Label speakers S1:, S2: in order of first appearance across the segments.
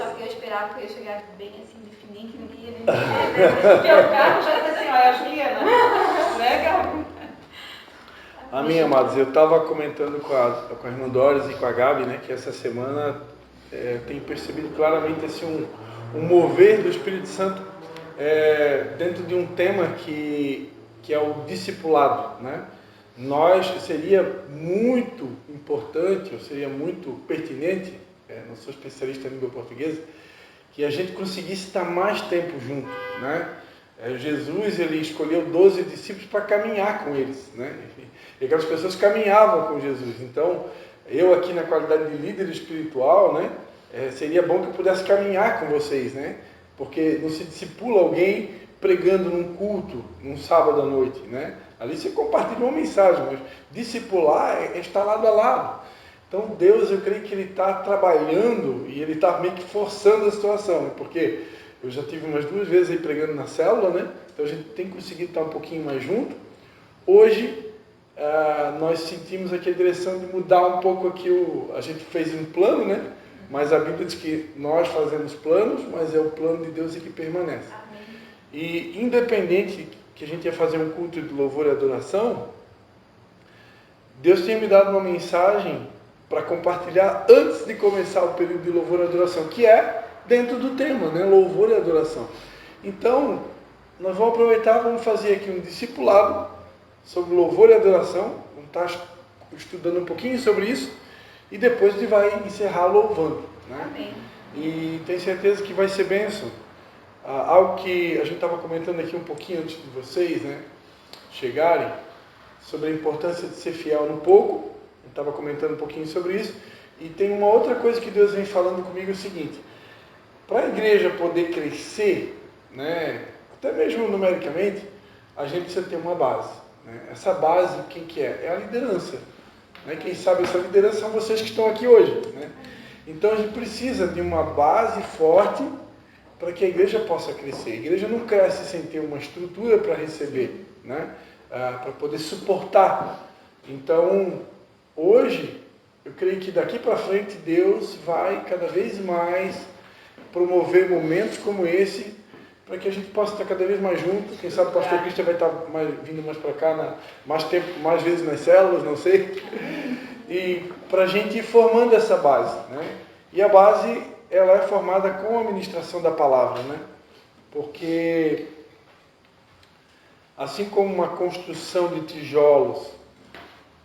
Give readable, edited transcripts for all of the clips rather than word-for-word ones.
S1: Só que eu esperava que eu ia chegar bem assim, de fininho, que ninguém ia me ver. Porque o carro já está assim, olha, a Juliana. Né, Gabi?
S2: Amém, amados. Eu estava comentando com a irmã Doris e com a Gabi, né, que essa semana tenho percebido claramente assim, um mover do Espírito Santo dentro de um tema que é o discipulado, né? Seria muito importante, ou seria muito pertinente, não sou especialista em língua portuguesa, que a gente conseguisse estar mais tempo junto, né? Jesus, ele escolheu 12 discípulos para caminhar com eles, né? E aquelas pessoas caminhavam com Jesus. Então, eu aqui na qualidade de líder espiritual, né? Seria bom que eu pudesse caminhar com vocês, né? Porque não se discipula alguém pregando num culto, num sábado à noite, né? Ali você compartilha uma mensagem, mas discipular é estar lado a lado. Então Deus, eu creio que Ele está trabalhando e Ele está meio que forçando a situação, porque eu já tive umas 2 vezes aí pregando na célula, né? Então a gente tem conseguido estar um pouquinho mais junto. Hoje nós sentimos aqui a direção de mudar um pouco aqui, a gente fez um plano, né? Mas a Bíblia diz que nós fazemos planos, mas é o plano de Deus que permanece.
S1: Amém.
S2: E independente que a gente ia fazer um culto de louvor e adoração, Deus tinha me dado uma mensagem para compartilhar antes de começar o período de louvor e adoração, que é dentro do tema, né? Louvor e adoração. Então, nós vamos aproveitar, vamos fazer aqui um discipulado sobre louvor e adoração, vamos estar estudando um pouquinho sobre isso, e depois a gente vai encerrar louvando, né?
S1: Amém.
S2: E tenho certeza que vai ser bênção. Algo que a gente estava comentando aqui um pouquinho antes de vocês, né, chegarem, sobre a importância de ser fiel no pouco. Eu estava comentando um pouquinho sobre isso. E tem uma outra coisa que Deus vem falando comigo, é o seguinte: para a igreja poder crescer, né, até mesmo numericamente, a gente precisa ter uma base, né? Essa base, quem que é? É a liderança, né? Quem sabe essa liderança são vocês que estão aqui hoje, né? Então a gente precisa de uma base forte para que a igreja possa crescer. A igreja não cresce sem ter uma estrutura para receber, né? Para poder suportar. Então, hoje, eu creio que daqui para frente Deus vai cada vez mais promover momentos como esse, para que a gente possa estar cada vez mais junto. Quem sabe o pastor Cristian vai estar vindo mais para cá, mais tempo, mais vezes nas células, não sei. E para a gente ir formando essa base, né? E a base, ela é formada com a ministração da palavra, né? Porque assim como uma construção de tijolos,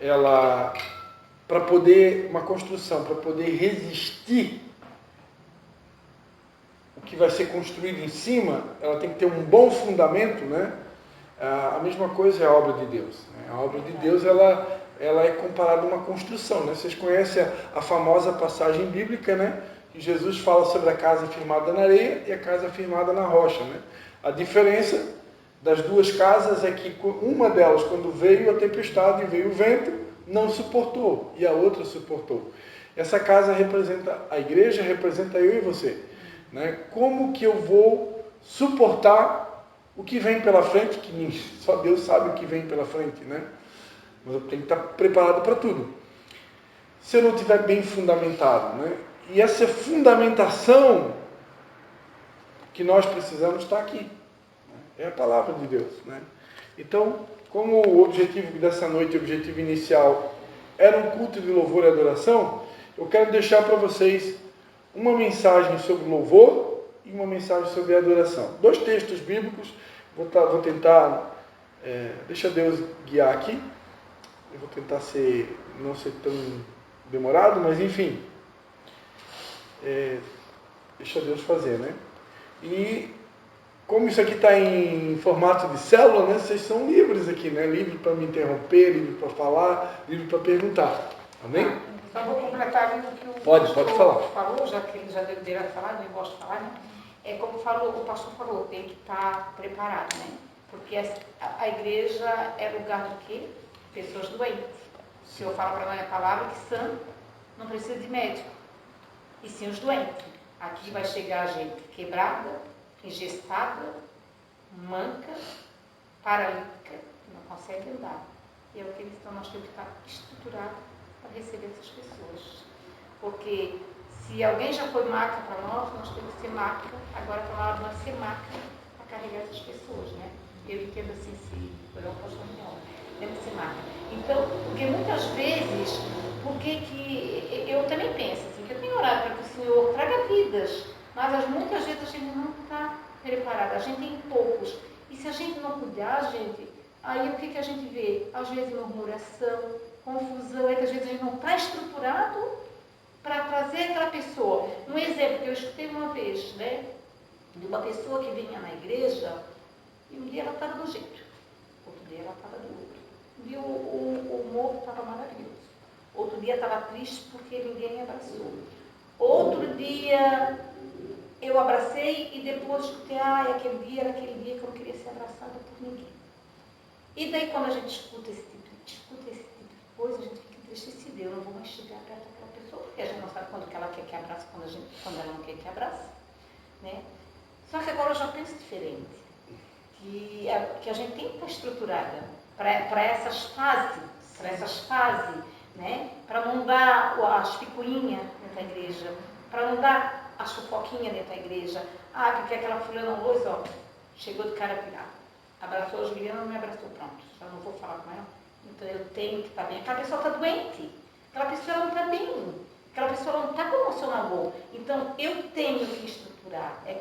S2: ela, uma construção, para poder resistir o que vai ser construído em cima, ela tem que ter um bom fundamento, né? A mesma coisa é a obra de Deus, né? A obra de Deus, ela é comparada a uma construção, né? Vocês conhecem a famosa passagem bíblica, né? Que Jesus fala sobre a casa firmada na areia e a casa firmada na rocha, né? A diferença das duas casas é que uma delas, quando veio a tempestade e veio o vento, não suportou, e a outra suportou. Essa casa representa a igreja, representa eu e você, né? Como que eu vou suportar o que vem pela frente, que só Deus sabe o que vem pela frente, né? Mas eu tenho que estar preparado para tudo. Se eu não estiver bem fundamentado, né? E essa fundamentação que nós precisamos está aqui, né? É a palavra de Deus, né? Então, como o objetivo dessa noite, o objetivo inicial, era um culto de louvor e adoração, eu quero deixar para vocês uma mensagem sobre louvor e uma mensagem sobre adoração. 2 textos bíblicos. Vou tentar, deixa Deus guiar aqui. Eu vou tentar não ser tão demorado, mas enfim. Deixa Deus fazer, né? E como isso aqui está em formato de célula, né? Vocês são livres aqui, né? Livre para me interromper, livre para falar, livre para perguntar. Amém?
S3: Só vou completar o que o
S2: Pode falar.
S3: falou, já que ele já deu direito a falar, não gosto de falar, né? Como o pastor falou, tem que estar preparado, né? Porque a igreja é lugar de quê? Pessoas doentes. O Senhor fala para nós a palavra que santo não precisa de médico, e sim os doentes. Aqui vai chegar gente quebrada, engessada, manca, paralítica, não consegue andar. E é o que nós temos que estar estruturados para receber essas pessoas. Porque Se alguém já foi maca para nós temos que ser maca, agora está na hora de nós ser maca para carregar essas pessoas, né? Eu entendo assim, se foi uma pastor real, temos que ser maca. Então, porque muitas vezes, porque que eu também penso assim, que eu tenho orado para que o Senhor traga vidas, mas muitas vezes a gente não está preparada, a gente tem poucos. E se a gente não cuidar, gente, aí o que a gente vê? Às vezes murmuração, confusão, é que às vezes a gente não está estruturado para trazer aquela pessoa. Um exemplo que eu escutei uma vez, né? De uma pessoa que vinha na igreja e um dia ela estava de um jeito, outro dia ela estava do outro. Um dia o humor estava maravilhoso, outro dia estava triste porque ninguém abraçou. Outro dia eu abracei e depois escutei, aquele dia era aquele dia que eu não queria ser abraçada por ninguém. E daí quando a gente escuta esse tipo de coisa, a gente fica entristecida. Eu não vou mais chegar perto daquela pessoa, porque a gente não sabe quando que ela quer que abrace, quando ela não quer que abrace. Né? Só que agora eu já penso diferente. Que a gente tem que estar estruturada para essas fases, né? Para não dar as picuinhas dentro da igreja, para não dar as fofoquinhas dentro da igreja. Porque aquela fulana hoje, chegou de cara virada. Abraçou a Juliana, não me abraçou, pronto, já não vou falar com ela. Então eu tenho que estar bem. Aquela pessoa está doente, aquela pessoa não está bem, aquela pessoa não está com o emocional bom. Então eu tenho que estruturar.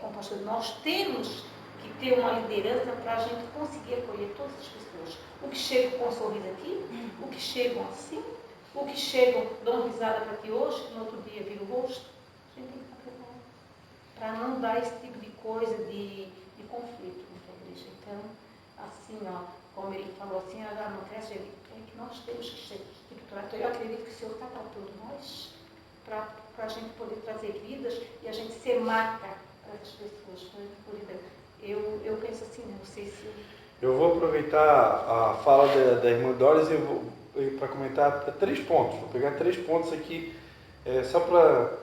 S3: Com o pastor, nós temos que ter uma liderança para a gente conseguir acolher todas as pessoas. O que chegam com um sorriso aqui, o que chegam assim, o que chegam dão risada para ti hoje, no outro dia vira o rosto. A gente tem que estar preparado para não dar esse tipo de coisa de conflito na igreja. Então, assim, como ele falou assim, não cresce, é que nós temos que ser estruturados. Então, eu acredito que o Senhor está para todos nós, para a gente poder trazer vidas e a gente ser marca para essas pessoas. Eu penso assim, não sei se...
S2: Eu vou aproveitar a fala da irmã Doris para comentar 3 pontos. Vou pegar 3 pontos aqui, só para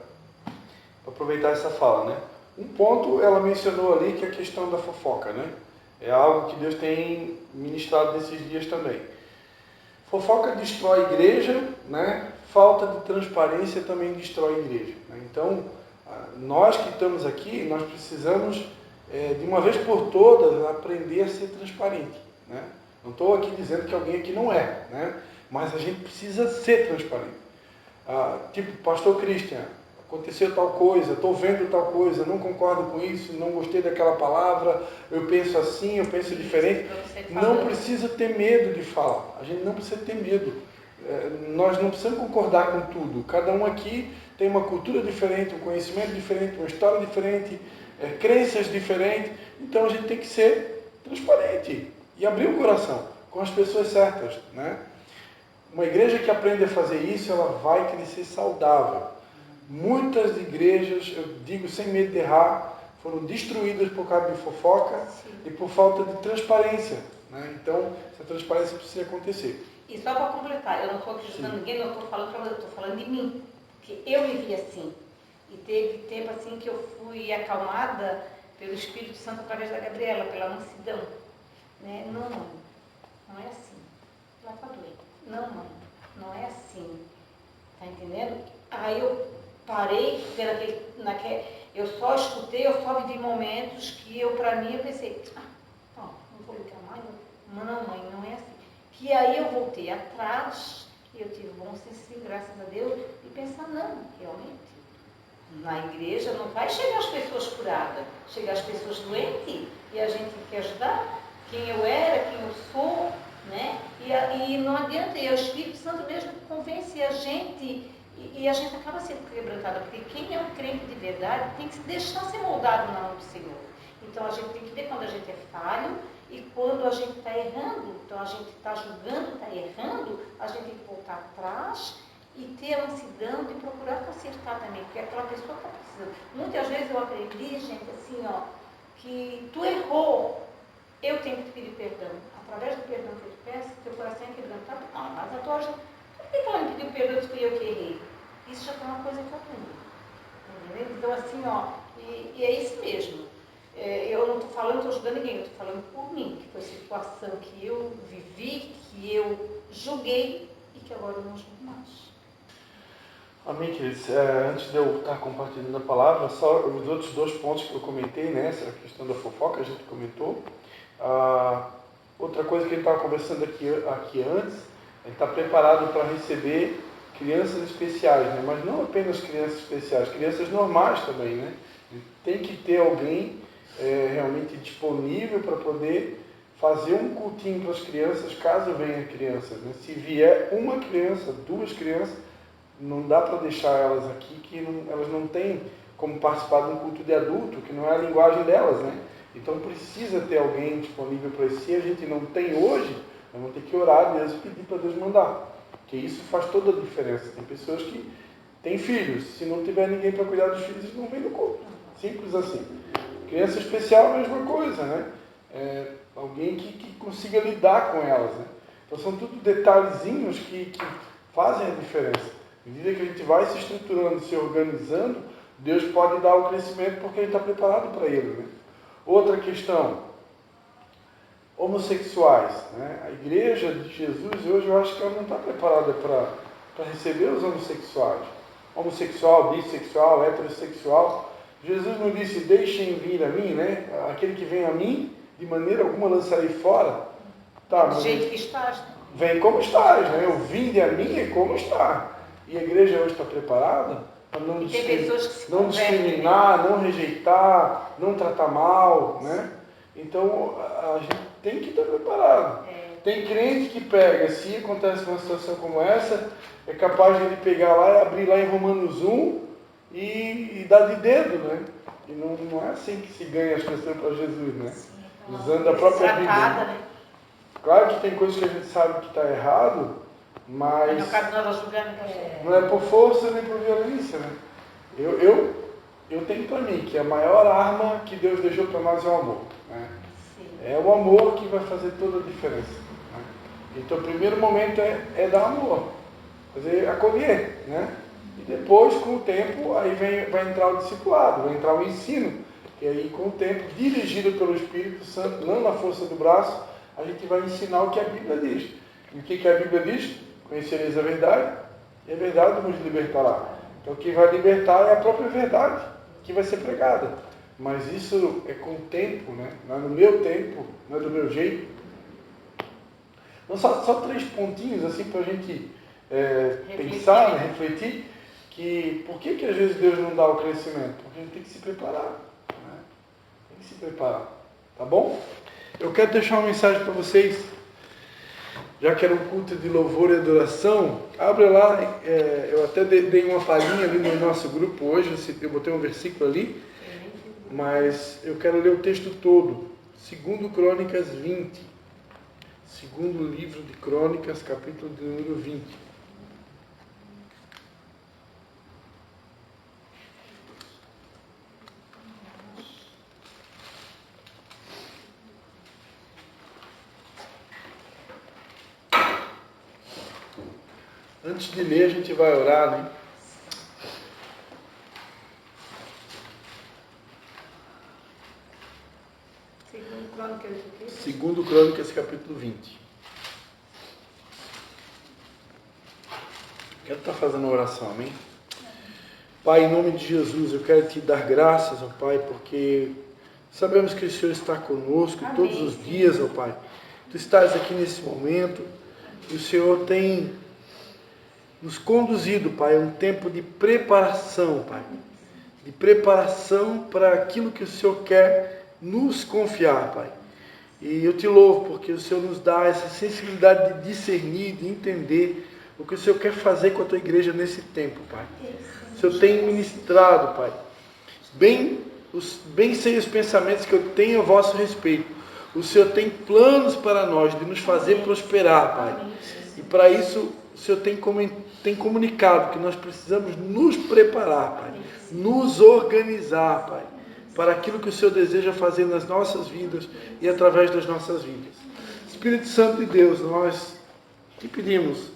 S2: aproveitar essa fala, né? Um ponto, ela mencionou ali, que é a questão da fofoca, né? É algo que Deus tem ministrado nesses dias também. Fofoca destrói a igreja, né? Falta de transparência também destrói a igreja. Né? Então, nós que estamos aqui, nós precisamos, de uma vez por todas, aprender a ser transparente. Né? Não estou aqui dizendo que alguém aqui não é, né? Mas a gente precisa ser transparente. Tipo, pastor Christian, aconteceu tal coisa, estou vendo tal coisa, não concordo com isso, não gostei daquela palavra, eu penso assim, eu penso diferente. Não precisa ter medo de falar, a gente não precisa ter medo. Nós não precisamos concordar com tudo. Cada um aqui tem uma cultura diferente, um conhecimento diferente, uma história diferente, crenças diferentes. Então a gente tem que ser transparente e abrir o coração com as pessoas certas, né? Uma igreja que aprende a fazer isso, ela vai crescer saudável. Muitas igrejas, eu digo sem medo de errar, foram destruídas por causa de fofoca e por falta de transparência. Né? Então, essa transparência precisa acontecer.
S3: E só para completar, eu não estou aqui julgando ninguém, não estou falando para você, eu estou falando de mim. Porque eu me vi assim. E teve tempo assim que eu fui acalmada pelo Espírito Santo através da Gabriela, pela mansidão. Né? Não, mãe, não é assim. Ela está doente. Não, mãe, não é assim. Tá entendendo? Aí eu parei, eu só escutei, eu só vivi momentos que para mim, eu pensei, não vou ligar mais, não, mãe, não é assim. Que aí eu voltei atrás, e eu tive bom senso, graças a Deus, e pensar, não, realmente, na igreja não vai chegar as pessoas curadas, chegar as pessoas doentes, e a gente tem que ajudar quem eu era, quem eu sou, né? E não adianta, e o Espírito Santo mesmo convence a gente, e a gente acaba sendo quebrantada, porque quem é um crente de verdade tem que se deixar ser moldado na mão do Senhor. Então a gente tem que ver quando a gente é falho e quando a gente está errando. Então a gente está julgando, está errando, a gente tem que voltar atrás e ter a mansidão de procurar consertar também, porque aquela pessoa está precisando. Muitas vezes eu aprendi, gente, assim, que tu errou, eu tenho que te pedir perdão. Através do perdão que eu te peço, teu coração é quebrantado. Mas a tua gente, por que ela me pediu perdão se fui eu que errei? Isso já foi uma coisa que eu aprendi. Entendeu? Então, assim, e é isso mesmo. Eu não estou falando, estou ajudando ninguém, eu estou falando por mim, que foi situação que eu vivi, que eu julguei e que agora eu não julgo mais.
S2: Amém, queridos. Antes de eu estar compartilhando a palavra, só os outros 2 pontos que eu comentei, né? Essa questão da fofoca, a gente comentou. Outra coisa que ele estava conversando aqui antes, ele está preparado para receber crianças especiais, né? Mas não apenas crianças especiais, crianças normais também, né? Tem que ter alguém realmente disponível para poder fazer um cultinho para as crianças, caso venha crianças, né? Se vier uma criança, 2 crianças, não dá para deixar elas aqui, elas não têm como participar de um culto de adulto, que não é a linguagem delas, né? Então precisa ter alguém disponível para isso. Se a gente não tem hoje, nós vamos ter que orar a Deus e pedir para Deus mandar, porque isso faz toda a diferença. Tem pessoas que têm filhos, se não tiver ninguém para cuidar dos filhos, eles não vêm no culto. Simples assim. Criança especial, a mesma coisa, né? Alguém que consiga lidar com elas, né? Então são tudo detalhezinhos que fazem a diferença. À medida que a gente vai se estruturando, se organizando, Deus pode dar o crescimento porque Ele está preparado para ele, né? Outra questão, homossexuais, né? A igreja de Jesus hoje, eu acho que ela não está preparada para receber os homossexuais. Homossexual, bissexual, heterossexual. Jesus não disse, deixem vir a mim, né? Aquele que vem a mim, de maneira alguma lançarei fora. Tá,
S3: Do jeito que estás.
S2: Vem como estás, né? O vinde a mim é como está. E a igreja hoje está preparada para não discriminar, não rejeitar, não tratar mal, né? Então, a gente tem que estar preparado. Tem crente que pega, se acontece uma situação como essa, é capaz de ele pegar lá e abrir lá em Romanos 1 e dar de dedo, né? E não é assim que se ganha as pessoas para Jesus, né? Usando a própria Bíblia. Né? Claro que tem coisas que a gente sabe que está errado, mas não é por força nem por violência, né? Eu tenho para mim que a maior arma que Deus deixou para nós é o amor, né? É o amor que vai fazer toda a diferença, né? Então o primeiro momento é dar amor, acolher, né? E depois, com o tempo, aí vai entrar o discipulado, vai entrar o ensino, que aí com o tempo, dirigido pelo Espírito Santo, não na força do braço, a gente vai ensinar o que a Bíblia diz. E o que a Bíblia diz? Conhecereis a verdade, e a verdade vos libertará. Então, o que vai libertar é a própria verdade que vai ser pregada. Mas isso é com o tempo, né? Não é no meu tempo, não é do meu jeito. Então, só 3 pontinhos assim para a gente pensar, né? Refletir, que por que às vezes Deus não dá o crescimento? Porque a gente tem que se preparar, né? Tem que se preparar, tá bom? Eu quero deixar uma mensagem para vocês, já que era um culto de louvor e adoração. Abre lá, eu até dei uma palhinha ali no nosso grupo hoje, eu botei um versículo ali, mas eu quero ler o texto todo, 2 Crônicas 20, segundo livro de Crônicas, capítulo de número 20. Antes de ler, a gente vai orar, né? Segundo Crônicas, capítulo 20. Quero estar fazendo uma oração, amém? Pai, em nome de Jesus, eu quero te dar graças, ó Pai, porque sabemos que o Senhor está conosco amém. Todos os dias, ó Pai. Tu estás aqui nesse momento e o Senhor tem nos conduzido, Pai, a um tempo de preparação, Pai. De preparação para aquilo que o Senhor quer nos confiar, Pai. E eu te louvo porque o Senhor nos dá essa sensibilidade de discernir, de entender o que o Senhor quer fazer com a tua igreja nesse tempo, Pai. O Senhor tem ministrado, Pai. Bem sei os pensamentos que eu tenho a vosso respeito. O Senhor tem planos para nós de nos fazer prosperar, Pai. E para isso o Senhor tem comunicado que nós precisamos nos preparar, Pai. Nos organizar, Pai, para aquilo que o Senhor deseja fazer nas nossas vidas e através das nossas vidas. Espírito Santo de Deus, nós te pedimos,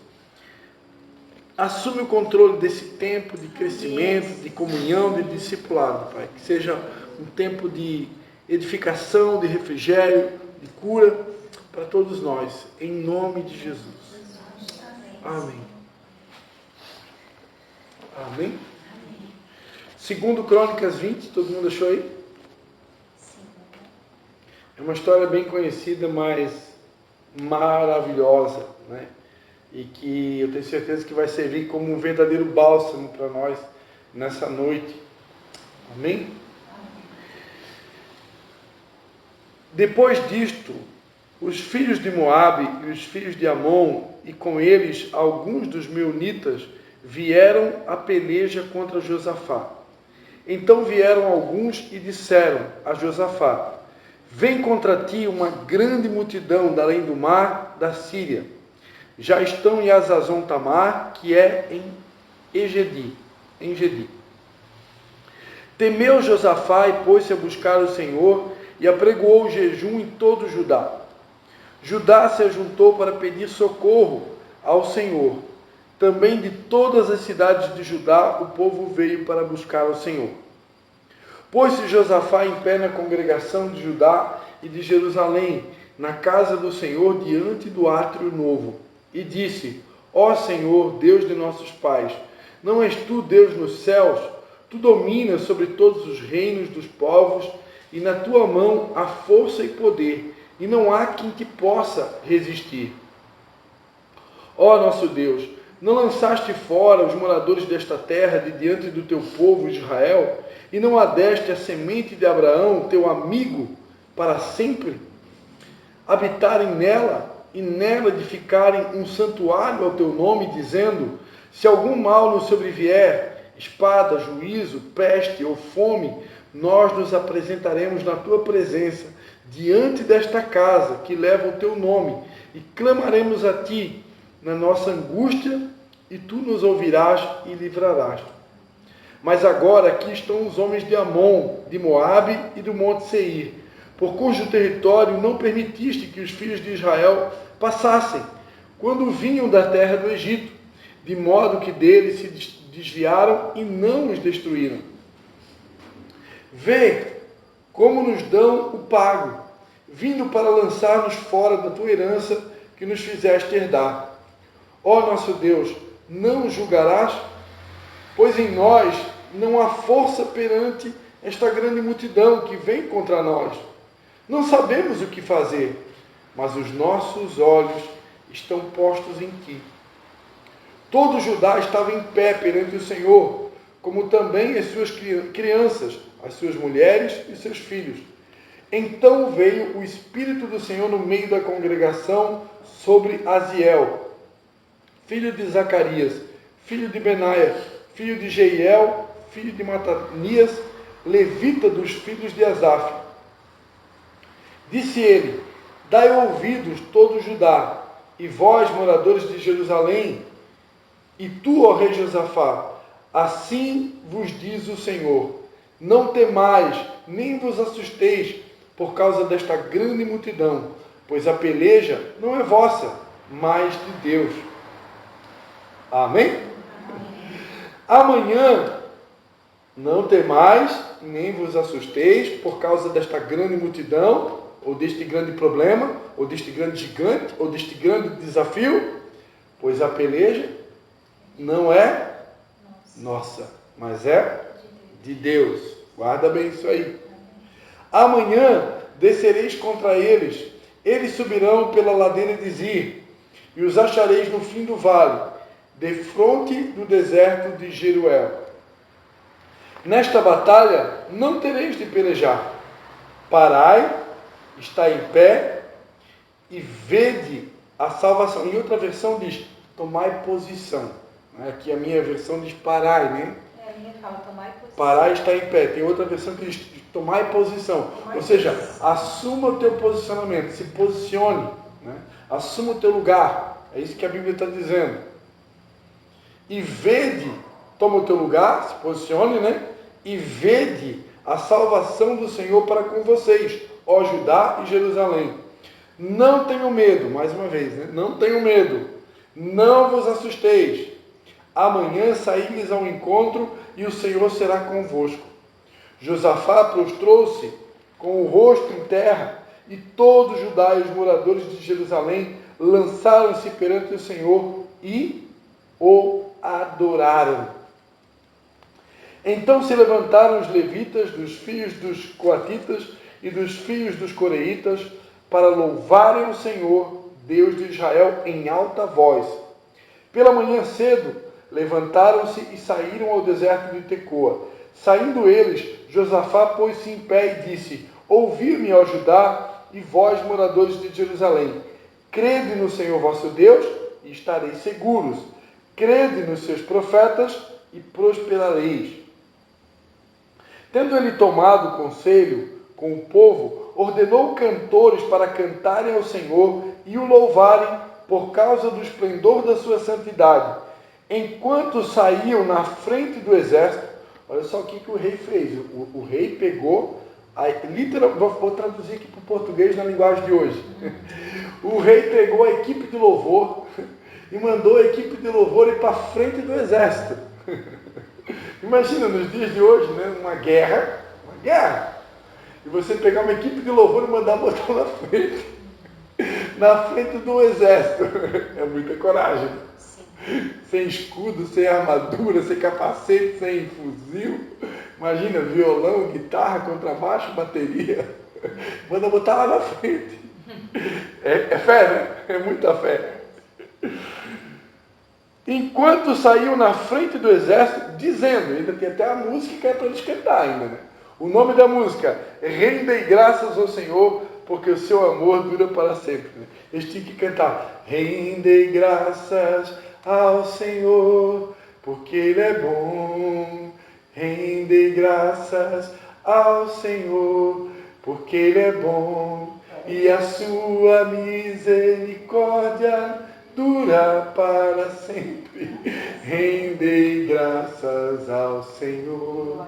S2: assume o controle desse tempo de crescimento, de comunhão, de discipulado, Pai. Que seja um tempo de edificação, de refrigério, de cura para todos nós, em nome de Jesus. Amém. Amém? Segundo Crônicas 20, todo mundo achou aí? É uma história bem conhecida, mas maravilhosa, né? E que eu tenho certeza que vai servir como um verdadeiro bálsamo para nós nessa noite. Amém? Depois disto, os filhos de Moabe e os filhos de Amon, e com eles alguns dos meunitas, vieram a peleja contra Josafá. Então vieram alguns e disseram a Josafá: vem contra ti uma grande multidão da além do mar da Síria. Já estão em Azazon Tamar, que é em Engedi. Temeu Josafá e pôs-se a buscar o Senhor e apregoou o jejum em todo Judá. Judá se ajuntou para pedir socorro ao Senhor. Também de todas as cidades de Judá o povo veio para buscar o Senhor. Pôs-se Josafá em pé na congregação de Judá e de Jerusalém, na casa do Senhor, diante do átrio novo, e disse: ó Senhor, Deus de nossos pais, não és tu Deus nos céus? Tu dominas sobre todos os reinos dos povos, e na tua mão há força e poder, e não há quem te possa resistir. Ó nosso Deus, não lançaste fora os moradores desta terra de diante do teu povo Israel, e não adeste a semente de Abraão, teu amigo, para sempre? Habitarem nela, e nela edificarem um santuário ao teu nome, dizendo: se algum mal nos sobrevier, espada, juízo, peste ou fome, nós nos apresentaremos na tua presença, diante desta casa que leva o teu nome, e clamaremos a ti na nossa angústia, e tu nos ouvirás e livrarás. Mas agora aqui estão os homens de Amon, de Moabe e do monte Seir, por cujo território não permitiste que os filhos de Israel passassem, quando vinham da terra do Egito, de modo que deles se desviaram e não os destruíram. Vê como nos dão o pago, vindo para lançar-nos fora da tua herança que nos fizeste herdar. Ó nosso Deus, não julgarás? Pois em nós não há força perante esta grande multidão que vem contra nós. Não sabemos o que fazer, mas os nossos olhos estão postos em ti. Todo Judá estava em pé perante o Senhor, como também as suas crianças, as suas mulheres e seus filhos. Então veio o Espírito do Senhor no meio da congregação sobre Aziel, filho de Zacarias, filho de Benaia, filho de Jeiel, filho de Matanias, levita dos filhos de Asaf. Disse ele: dai ouvidos todo Judá, e vós, moradores de Jerusalém, e tu, ó rei Josafá, assim vos diz o Senhor: não temais, nem vos assusteis por causa desta grande multidão, pois a peleja não é vossa, mas de Deus. Amém? Amanhã não temais, nem vos assusteis por causa desta grande multidão, ou deste grande problema, ou deste grande gigante, ou deste grande desafio, pois a peleja não é nossa, mas é de Deus. Guarda bem isso aí. Amanhã descereis contra eles, eles subirão pela ladeira de Zir, e os achareis no fim do vale, defronte do deserto de Jeruel. Nesta batalha não tereis de pelejar. Parai, está em pé, e vede a salvação. Em outra versão diz: tomai posição. Aqui a minha versão diz parai, né?
S1: A minha fala tomai posição.
S2: Parai, está em pé. Tem outra versão que diz tomai posição. Ou seja, assuma o teu posicionamento, se posicione, né? Assuma o teu lugar. É isso que a Bíblia está dizendo. E vede, toma o teu lugar, se posicione, né? E vede a salvação do Senhor para com vocês, ó Judá e Jerusalém. Não tenham medo, mais uma vez, né? Não tenham medo, não vos assusteis. Amanhã saí-lhes ao encontro e o Senhor será convosco. Josafá prostrou-se com o rosto em terra, e todo Judá e os moradores de Jerusalém lançaram-se perante o Senhor e o adoraram. Então se levantaram os levitas, dos filhos dos coatitas e dos filhos dos coreitas, para louvarem o Senhor, Deus de Israel, em alta voz. Pela manhã cedo, levantaram-se e saíram ao deserto de Tecoa. Saindo eles, Josafá pôs-se em pé e disse: Ouvi-me, ó Judá, e vós, moradores de Jerusalém. Crede no Senhor vosso Deus, e estareis seguros. Crede nos seus profetas, e prosperareis. Tendo ele tomado conselho com o povo, ordenou cantores para cantarem ao Senhor e o louvarem por causa do esplendor da sua santidade. Enquanto saíam na frente do exército, olha só o que o rei fez. O rei pegou, vou traduzir aqui para o português na linguagem de hoje. O rei pegou a equipe de louvor e mandou a equipe de louvor ir para a frente do exército. Imagina, nos dias de hoje, né, uma guerra, e você pegar uma equipe de louvor e mandar botar na frente do exército. É muita coragem. Sim. Sem escudo, sem armadura, sem capacete, sem fuzil. Imagina, violão, guitarra, contrabaixo, bateria. Manda botar lá na frente. É fé, né? É muita fé. Enquanto saíam na frente do exército, dizendo, ainda tem até a música que é para eles cantar ainda, né? O nome da música, Rendei graças ao Senhor, porque o seu amor dura para sempre. Né? Eles tinham que cantar, Rendei graças ao Senhor, porque Ele é bom. Rendei graças ao Senhor, porque Ele é bom, e a sua misericórdia dura para sempre. Rendei graças ao Senhor.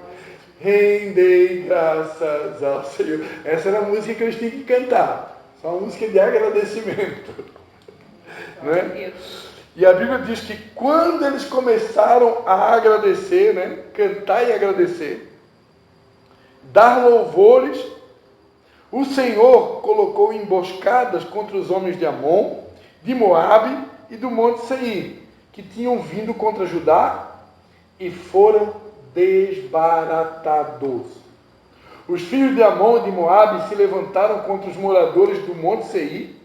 S2: Rendei graças ao Senhor. Essa era a música que eles tinham que cantar. Só uma música de agradecimento. Né? E a Bíblia diz que quando eles começaram a agradecer, né? Cantar e agradecer, dar louvores, o Senhor colocou emboscadas contra os homens de Amon, de Moabe e do Monte Seir, que tinham vindo contra Judá e foram desbaratados. Os filhos de Amon e de Moabe se levantaram contra os moradores do Monte Seir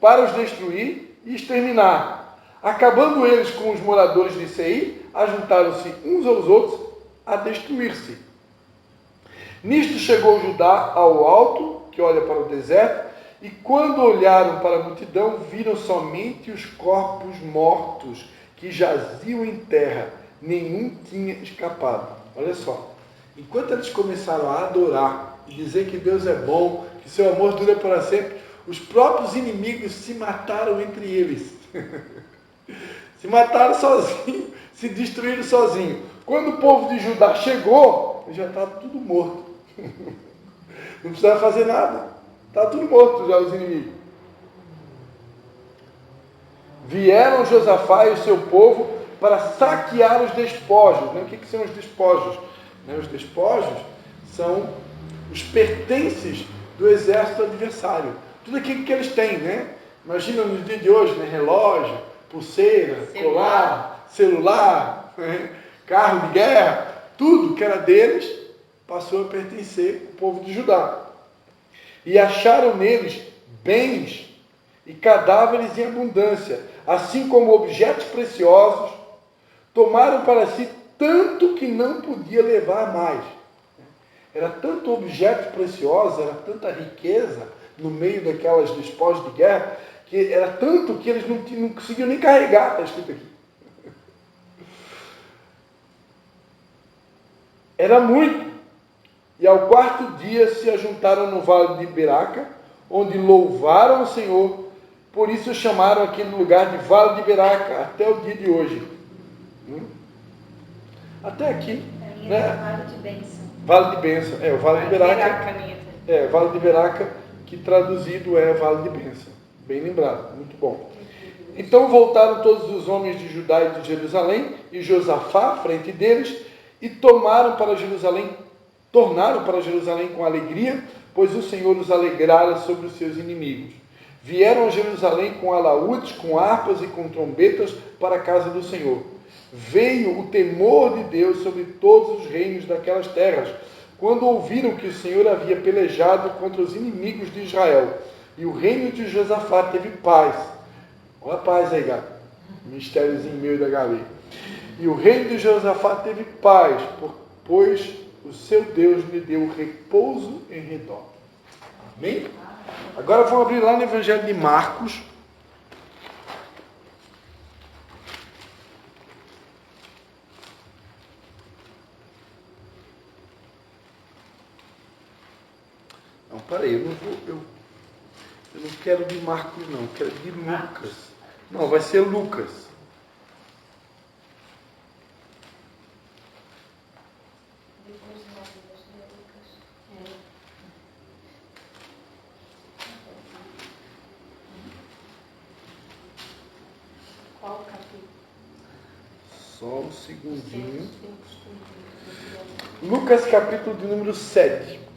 S2: para os destruir e exterminar. Acabando eles com os moradores de Seir, ajuntaram-se uns aos outros a destruir-se. Nisto chegou Judá ao alto, que olha para o deserto, e quando olharam para a multidão, viram somente os corpos mortos que jaziam em terra. Nenhum tinha escapado. Olha só. Enquanto eles começaram a adorar e dizer que Deus é bom, que seu amor dura para sempre, os próprios inimigos se mataram entre eles. Se mataram sozinhos, se destruíram sozinhos. Quando o povo de Judá chegou, já estava tudo morto. Não precisava fazer nada. Estava tudo morto já os inimigos. Vieram Josafá e o seu povo para saquear os despojos. Né? O que são os despojos? Os despojos são os pertences do exército adversário. Tudo aquilo que eles têm, né? Imagina nos dias de hoje, né? Relógio, pulseira, colar, celular, né? Carro de guerra, tudo que era deles passou a pertencer ao povo de Judá. E acharam neles bens e cadáveres em abundância, assim como objetos preciosos. Tomaram para si tanto que não podia levar mais. Era tanto objeto precioso, era tanta riqueza no meio daquelas despojos de guerra, que era tanto que eles não conseguiam nem carregar, está escrito aqui. Era muito. E ao quarto dia se ajuntaram no vale de Beraca, onde louvaram o Senhor. Por isso chamaram aquele lugar de Vale de Beraca, até o dia de hoje. Até aqui. Né?
S1: Vale de Bênção.
S2: Vale de Bênção. O Vale de Beraca. Vale de Beraca, que traduzido é Vale de Bênção. Bem lembrado, muito bom. Então voltaram todos os homens de Judá e de Jerusalém, e Josafá, à frente deles, e tornaram para Jerusalém com alegria, pois o Senhor os alegrara sobre os seus inimigos. Vieram a Jerusalém com alaúdes, com harpas e com trombetas para a casa do Senhor. veio o temor de Deus sobre todos os reinos daquelas terras, quando ouviram que o Senhor havia pelejado contra os inimigos de Israel, e o reino de Josafá teve paz. Olha a paz aí, gato. Mistériozinho meu e da Gabi. E o reino de Josafá teve paz, pois o seu Deus lhe deu repouso em redor. Amém? Agora vamos abrir lá no Evangelho de Marcos. Não, peraí, eu não quero de Marcos não, eu quero de Lucas. Não, vai ser Lucas.
S3: Qual capítulo?
S2: Só um segundinho. Lucas capítulo de número 7.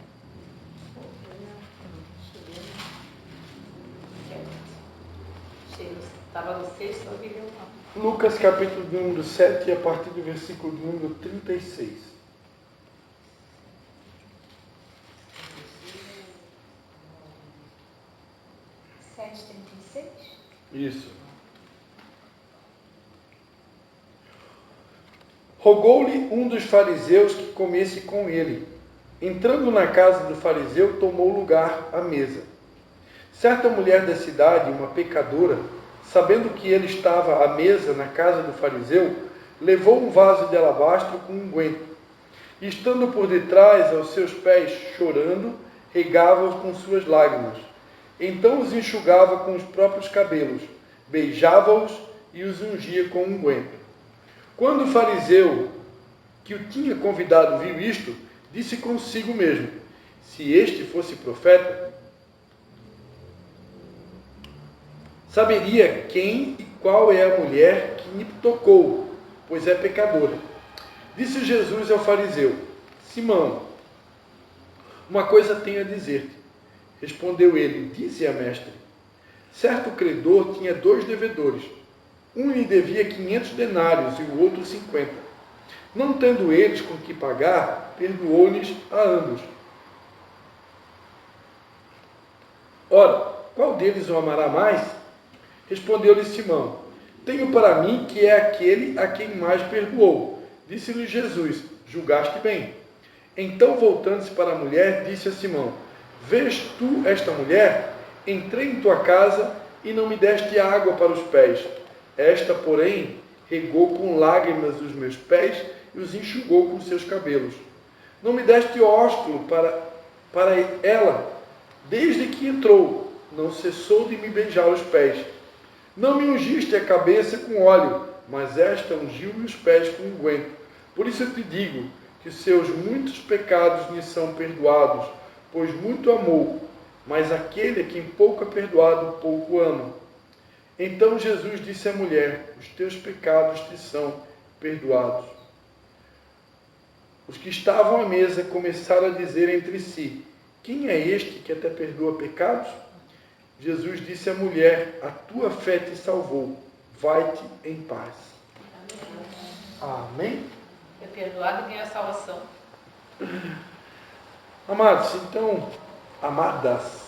S3: Estava no sexto, eu vi não.
S2: Lucas capítulo de número 7, a partir do versículo de número 36. Isso. Rogou-lhe um dos fariseus que comesse com ele. Entrando na casa do fariseu, tomou lugar à mesa. Certa mulher da cidade, uma pecadora, sabendo que ele estava à mesa na casa do fariseu, levou um vaso de alabastro com unguento. E, estando por detrás aos seus pés, chorando, regava-os com suas lágrimas. Então os enxugava com os próprios cabelos, beijava-os e os ungia com unguento. Quando o fariseu que o tinha convidado viu isto, disse consigo mesmo: se este fosse profeta, saberia quem e qual é a mulher que me tocou, pois é pecadora. Disse Jesus ao fariseu: Simão, uma coisa tenho a dizer-te. Respondeu ele: dize-a, mestre. Certo credor tinha 2 devedores. Um lhe devia 500 denários e o outro 50. Não tendo eles com que pagar, perdoou-lhes a ambos. Ora, qual deles o amará mais? Respondeu-lhe Simão: tenho para mim que é aquele a quem mais perdoou. Disse-lhe Jesus: julgaste bem. Então, voltando-se para a mulher, disse a Simão: vês tu esta mulher? Entrei em tua casa e não me deste água para os pés. Esta, porém, regou com lágrimas os meus pés e os enxugou com seus cabelos. Não me deste ósculo para ela. Desde que entrou, não cessou de me beijar os pés. Não me ungiste a cabeça com óleo, mas esta ungiu-me os pés com unguento. Por isso eu te digo que os seus muitos pecados lhe são perdoados, pois muito amou, mas aquele a quem pouco é perdoado, pouco ama. Então Jesus disse à mulher: os teus pecados te são perdoados. Os que estavam à mesa começaram a dizer entre si: quem é este que até perdoa pecados? Jesus disse à mulher: a tua fé te salvou, vai-te em paz. Amém?
S3: É perdoado e ganha a salvação.
S2: Amados, então, amadas,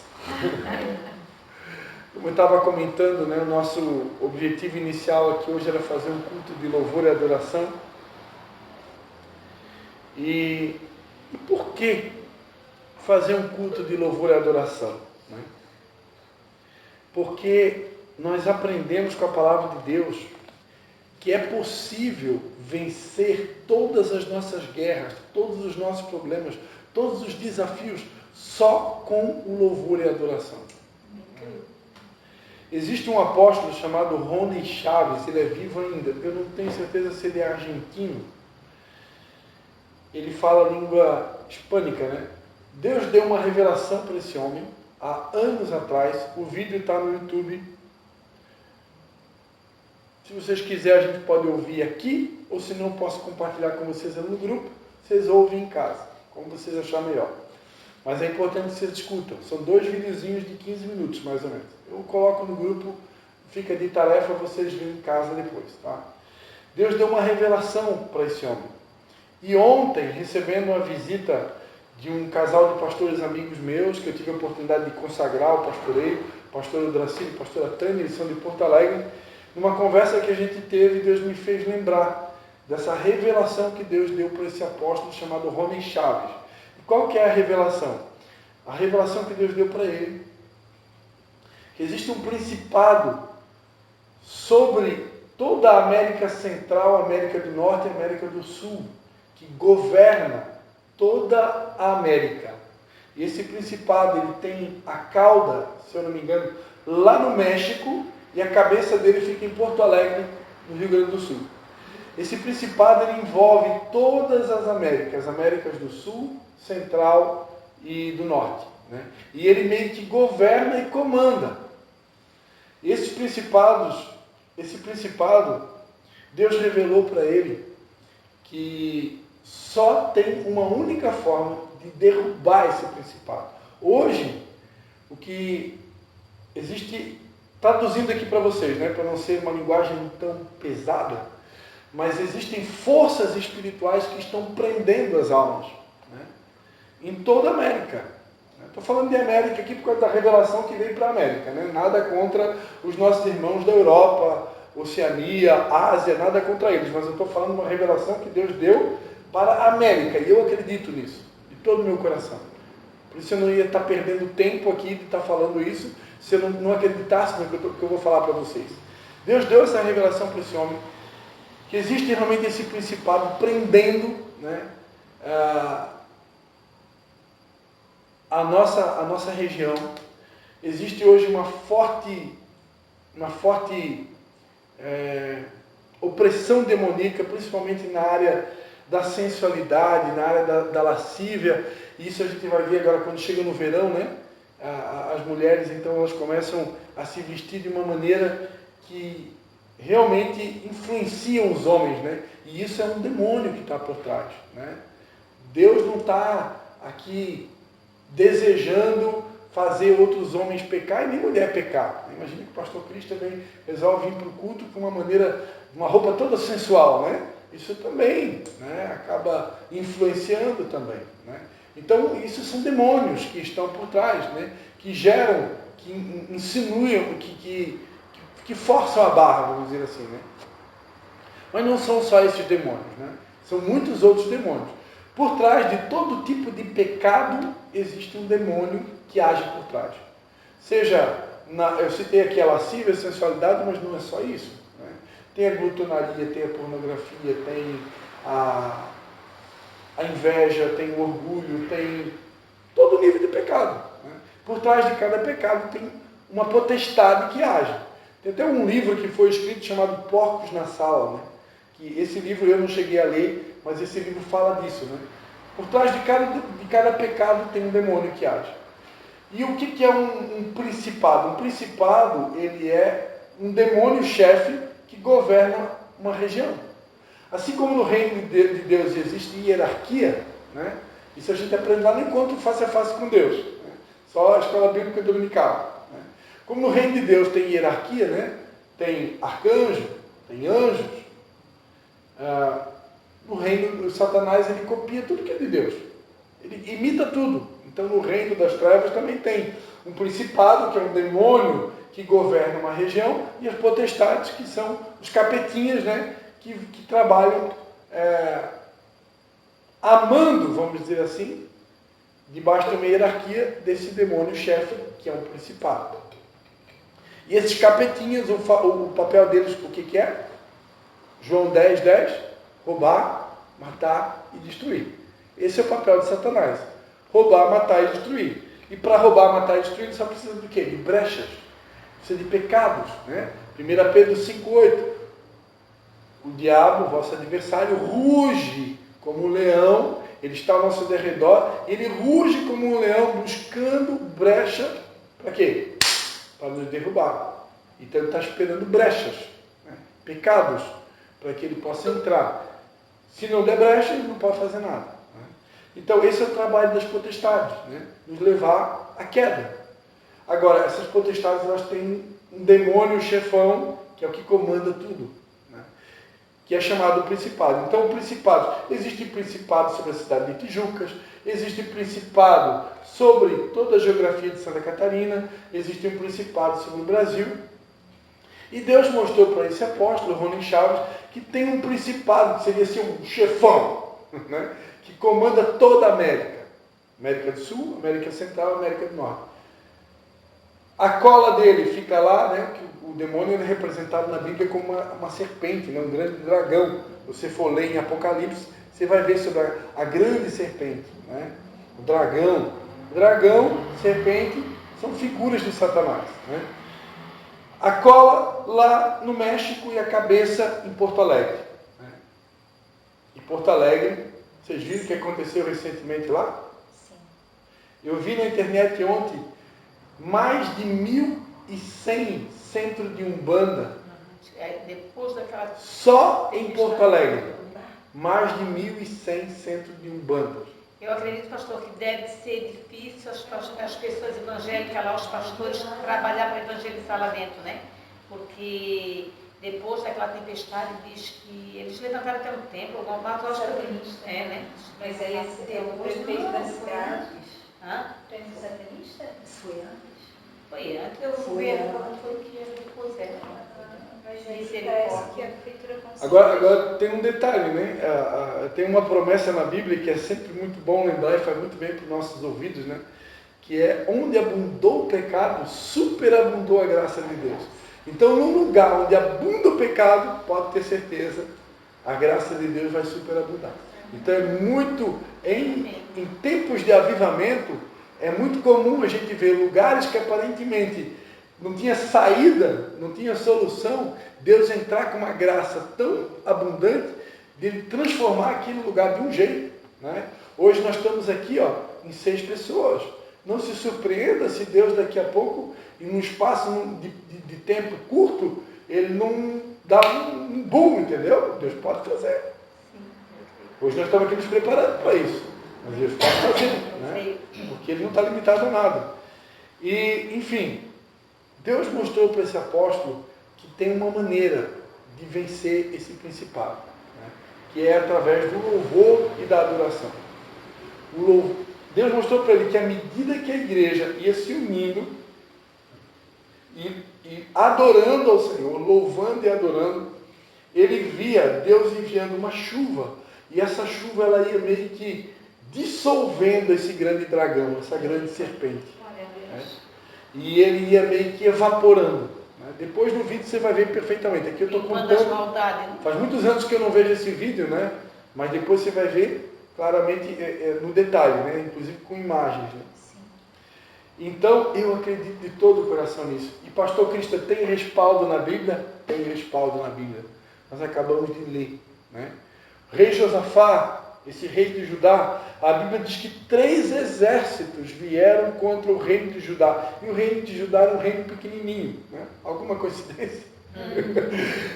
S2: como eu estava comentando, né, o nosso objetivo inicial aqui hoje era fazer um culto de louvor e adoração. E por que fazer um culto de louvor e adoração? Né? Porque nós aprendemos com a palavra de Deus que é possível vencer todas as nossas guerras, todos os nossos problemas, todos os desafios, só com o louvor e a adoração. Existe um apóstolo chamado Rony Chaves, ele é vivo ainda, eu não tenho certeza se ele é argentino. Ele fala a língua hispânica, né? Deus deu uma revelação para esse homem há anos atrás, o vídeo está no YouTube. Se vocês quiserem, a gente pode ouvir aqui, ou se não, posso compartilhar com vocês no grupo, vocês ouvem em casa, como vocês acharem melhor. Mas é importante que vocês escutam. São 2 videozinhos de 15 minutos, mais ou menos. Eu coloco no grupo, fica de tarefa, vocês veem em casa depois, tá? Deus deu uma revelação para esse homem. E ontem, recebendo uma visita de um casal de pastores amigos meus, que eu tive a oportunidade de consagrar o pastoreio, pastor Dracílio e pastora Tânia, eles são de Porto Alegre, numa conversa que a gente teve, Deus me fez lembrar dessa revelação que Deus deu para esse apóstolo chamado Rony Chaves. E qual que é a revelação? A revelação que Deus deu para ele, que existe um principado sobre toda a América Central, América do Norte e América do Sul, que governa toda a América. E esse principado, ele tem a cauda, se eu não me engano, lá no México, e a cabeça dele fica em Porto Alegre, no Rio Grande do Sul. Esse principado, ele envolve todas as Américas do Sul, Central e do Norte, né? E ele meio que governa e comanda. E esse principado, Deus revelou para ele que só tem uma única forma de derrubar esse principado. Hoje, o que existe, traduzindo aqui para vocês, né, para não ser uma linguagem tão pesada, mas existem forças espirituais que estão prendendo as almas, né, em toda a América. Estou falando de América aqui por causa da revelação que veio para a América, né? Nada contra os nossos irmãos da Europa, Oceania, Ásia, nada contra eles, mas eu estou falando de uma revelação que Deus deu para a América, e eu acredito nisso, de todo o meu coração. Por isso eu não ia estar perdendo tempo aqui de estar falando isso, se eu não acreditasse no que eu vou falar para vocês. Deus deu essa revelação para esse homem, que existe realmente esse principado prendendo, né, a nossa região. Existe hoje uma forte opressão demoníaca, principalmente na área da sensualidade, na área da lascívia, e isso a gente vai ver agora quando chega no verão, né? As mulheres, então, elas começam a se vestir de uma maneira que realmente influenciam os homens, né? E isso é um demônio que está por trás, né? Deus não está aqui desejando fazer outros homens pecar e nem mulher pecar. Imagina que o pastor Cris também resolve vir para o culto com uma roupa toda sensual, né? Isso também, né, acaba influenciando também, né? Então, isso são demônios que estão por trás, né? Que geram, que insinuam, que forçam a barra, vamos dizer assim, né? Mas não são só esses demônios, né? São muitos outros demônios. Por trás de todo tipo de pecado, existe um demônio que age por trás. Seja, eu citei aqui a lascívia, a sensualidade, mas não é só isso, né? Tem a glutonaria, tem a pornografia, tem a inveja, tem o orgulho, tem todo nível de pecado, né? Por trás de cada pecado tem uma potestade que age. Tem até um livro que foi escrito chamado Porcos na Sala, né? Que esse livro eu não cheguei a ler, mas esse livro fala disso, né? Por trás de cada pecado tem um demônio que age. E o que é um principado? Um principado, ele é um demônio-chefe que governa uma região. Assim como no reino de Deus existe hierarquia, né? Isso a gente aprende lá no encontro face a face com Deus, né? Só a escola bíblica dominical, né? Como no reino de Deus tem hierarquia, né? Tem arcanjo, tem anjos. No reino de Satanás, ele copia tudo que é de Deus. Ele imita tudo. Então, no reino das trevas também tem um principado, que é um demônio que governa uma região, e as potestades, que são os capetinhas, né? Que trabalham amando, vamos dizer assim, debaixo de uma hierarquia desse demônio-chefe, que é um principado. E esses capetinhas, o papel deles, o que é? João 10:10, roubar, matar e destruir. Esse é o papel de Satanás. Roubar, matar e destruir. E para roubar, matar e destruir, ele só precisa de quê? De brechas. Precisa de pecados, né? 1 Pedro 5:8. O diabo, vosso adversário, ruge como um leão. Ele está ao nosso derredor. Ele ruge como um leão, buscando brecha. Para quê? Para nos derrubar. Então ele está esperando brechas, né? Pecados, para que ele possa entrar. Se não der brecha, ele não pode fazer nada, né? Então esse é o trabalho das potestades, né? Nos levar à queda. Agora, essas potestades, elas têm um demônio chefão, que é o que comanda tudo, né? que é chamado principado. Então, o principado, existe principado sobre a cidade de Tijucas, existe principado sobre toda a geografia de Santa Catarina, existe um principado sobre o Brasil. E Deus mostrou para esse apóstolo, Ronen Chaves, que tem um principado, que seria assim um chefão, né? Que comanda toda a América. América do Sul, América Central, América do Norte. A cola dele fica lá, né? Que o demônio é representado na Bíblia como uma serpente, né? Um grande dragão. Você for ler em Apocalipse, você vai ver sobre a grande serpente, né? O dragão. Dragão, serpente, são figuras de Satanás, né? A cola lá no México e a cabeça em Porto Alegre. Né? E Porto Alegre, vocês viram o que aconteceu recentemente lá?
S3: Sim.
S2: Eu vi na internet ontem mais de 1.100 centros de Umbanda
S3: Depois daquela...
S2: só em Porto Alegre. Mais de 1.100 centros de Umbanda.
S3: Eu acredito, pastor, que deve ser difícil as pessoas evangélicas lá, os pastores, trabalhar para evangelizar lá dentro, né? Porque depois daquela tempestade diz que eles levantaram até um templo, alguma
S1: Satanista.
S3: né?
S1: Mas aí o prefeito da cidade.
S3: Tu és satanista?
S1: Foi antes.
S3: Foi antes, eu fui ver quando foi que era depois,
S1: Mas aí parece que a prefeitura conseguiu.
S2: Agora tem um detalhe, né? Tem uma promessa na Bíblia que é sempre muito bom lembrar e faz muito bem para os nossos ouvidos, né? Que é onde abundou o pecado, superabundou a graça de Deus. Então, num lugar onde abunda o pecado, pode ter certeza, a graça de Deus vai superabundar. Então, é muito, em tempos de avivamento, é muito comum a gente ver lugares que aparentemente não tinha saída, não tinha solução, Deus entrar com uma graça tão abundante de Ele transformar aquele lugar de um jeito. Né? Hoje nós estamos aqui em 6 pessoas. Não se surpreenda se Deus daqui a pouco, em um espaço de tempo curto, Ele não dá um boom, entendeu? Deus pode fazer. Hoje nós estamos aqui nos preparando para isso. Mas Deus pode fazer, né? Porque Ele não está limitado a nada. E, enfim, Deus mostrou para esse apóstolo que tem uma maneira de vencer esse principado, né? Que é através do louvor e da adoração. Deus mostrou para ele que à medida que a igreja ia se unindo e adorando ao Senhor, louvando e adorando, ele via Deus enviando uma chuva, e essa chuva ela ia meio que dissolvendo esse grande dragão, essa grande serpente. Né? E ele ia meio que evaporando. Né? Depois no vídeo você vai ver perfeitamente. Aqui eu estou contando. Faz muitos anos que eu não vejo esse vídeo, né? Mas depois você vai ver claramente no detalhe, né? Inclusive com imagens. Né? Então eu acredito de todo o coração nisso. E pastor Cristo tem respaldo na Bíblia? Tem respaldo na Bíblia. Nós acabamos de ler. Né? Rei Josafá, esse rei de Judá, a Bíblia diz que 3 exércitos vieram contra o reino de Judá. E o reino de Judá era um reino pequenininho. Né? Alguma coincidência?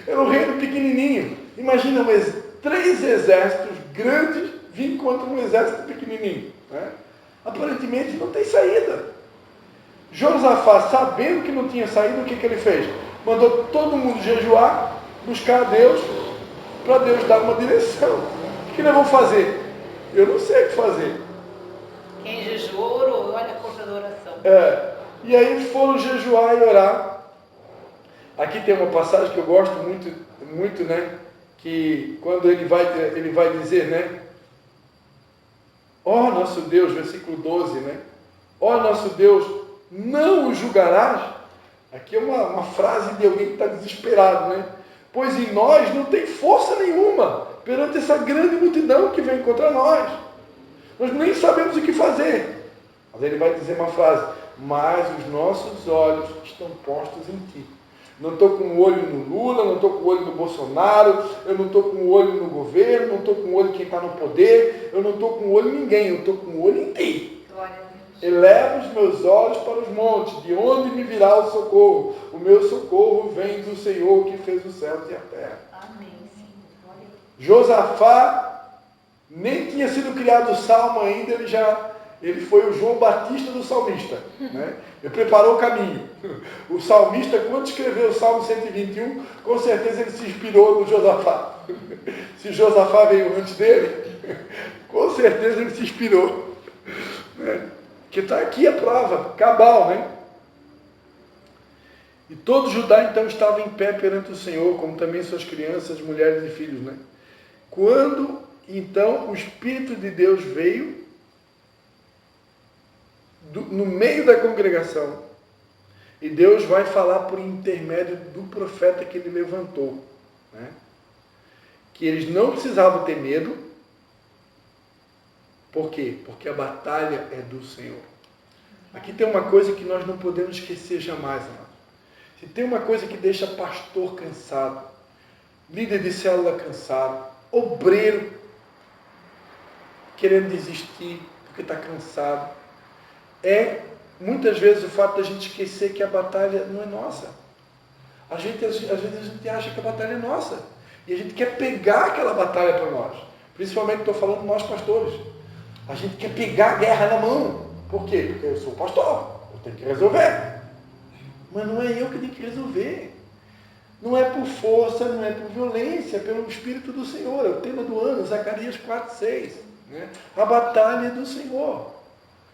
S2: Era um reino pequenininho. Imagina 3 exércitos grandes vir contra um exército pequenininho. Né? Aparentemente não tem saída. Josafá, sabendo que não tinha saída, o que ele fez? Mandou todo mundo jejuar, buscar a Deus, para Deus dar uma direção. O que nós vamos fazer? Eu não sei o que fazer.
S3: Quem jejuou, orou. Olha a força da oração.
S2: E aí eles foram jejuar e orar. Aqui tem uma passagem que eu gosto muito, muito, né? Que quando ele vai dizer, né? Ó nosso Deus, versículo 12, né? Ó nosso Deus, não o julgarás? Aqui é uma frase de alguém que está desesperado, né? Pois em nós não tem força nenhuma perante essa grande multidão que vem contra nós. Nós nem sabemos o que fazer. Mas ele vai dizer uma frase: mas os nossos olhos estão postos em ti. Não estou com o olho no Lula, não estou com o olho no Bolsonaro, eu não estou com o olho no governo, não estou com o olho em quem está no poder, eu não estou com o olho em ninguém, eu estou com o olho em ti. Eleva os meus olhos para os montes, de onde me virá o socorro? O meu socorro vem do Senhor que fez os céus e a terra.
S3: Amém.
S2: Josafá nem tinha sido criado o salmo ainda, ele foi o João Batista do salmista. Né? Ele preparou o caminho. O salmista, quando escreveu o Salmo 121, com certeza ele se inspirou no Josafá. Se Josafá veio antes dele, com certeza ele se inspirou. Né? Que está aqui a prova, cabal, né? E todo Judá então estava em pé perante o Senhor, como também suas crianças, mulheres e filhos, né? Quando então o Espírito de Deus veio no meio da congregação, e Deus vai falar por intermédio do profeta que ele levantou, né? Que eles não precisavam ter medo. Por quê? Porque a batalha é do Senhor. Aqui tem uma coisa que nós não podemos esquecer jamais, amados. Se tem uma coisa que deixa pastor cansado, líder de célula cansado, obreiro querendo desistir porque está cansado, é muitas vezes o fato da gente esquecer que a batalha não é nossa. Às vezes a gente acha que a batalha é nossa e a gente quer pegar aquela batalha para nós. Principalmente estou falando nós pastores. A gente quer pegar a guerra na mão. Por quê? Porque eu sou pastor, eu tenho que resolver. Mas não é eu que tenho que resolver. Não é por força, não é por violência, é pelo Espírito do Senhor. É o tema do ano, Zacarias 4:6. Né? A batalha é do Senhor.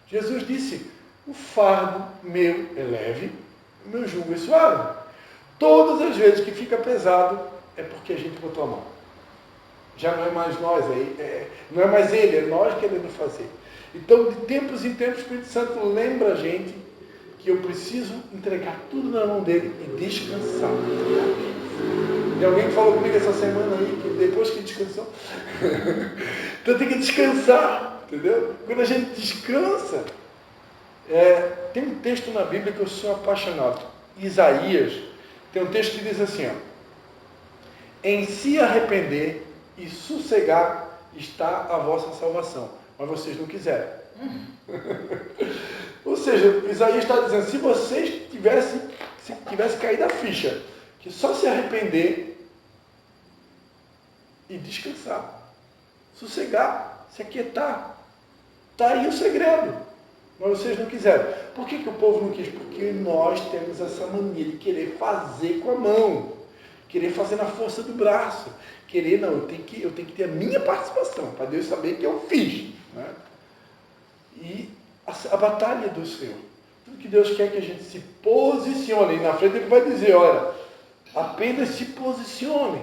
S2: Jesus disse, o fardo meu é leve, o meu jugo é suave. Todas as vezes que fica pesado, é porque a gente botou a mão. Já não é mais nós, não é mais ele, é nós querendo fazer. Então, de tempos em tempos, o Espírito Santo lembra a gente que eu preciso entregar tudo na mão dele e descansar. E alguém falou comigo essa semana aí, que depois que descansou, então tem que descansar, entendeu? Quando a gente descansa, tem um texto na Bíblia que eu sou apaixonado. Isaías, tem um texto que diz assim, ó, em se arrepender e sossegar está a vossa salvação, mas vocês não quiserem. Ou seja, Isaías está dizendo, se vocês tivessem caído a ficha, que só se arrepender e descansar, sossegar, se aquietar, está aí o segredo. Mas vocês não quiseram. Por que o povo não quis? Porque nós temos essa mania de querer fazer com a mão, querer fazer na força do braço, querer, não, eu tenho que ter a minha participação, para Deus saber que eu fiz. Né? E a batalha do Senhor. Tudo que Deus quer que a gente se posicione. E na frente ele vai dizer, olha, apenas se posicione.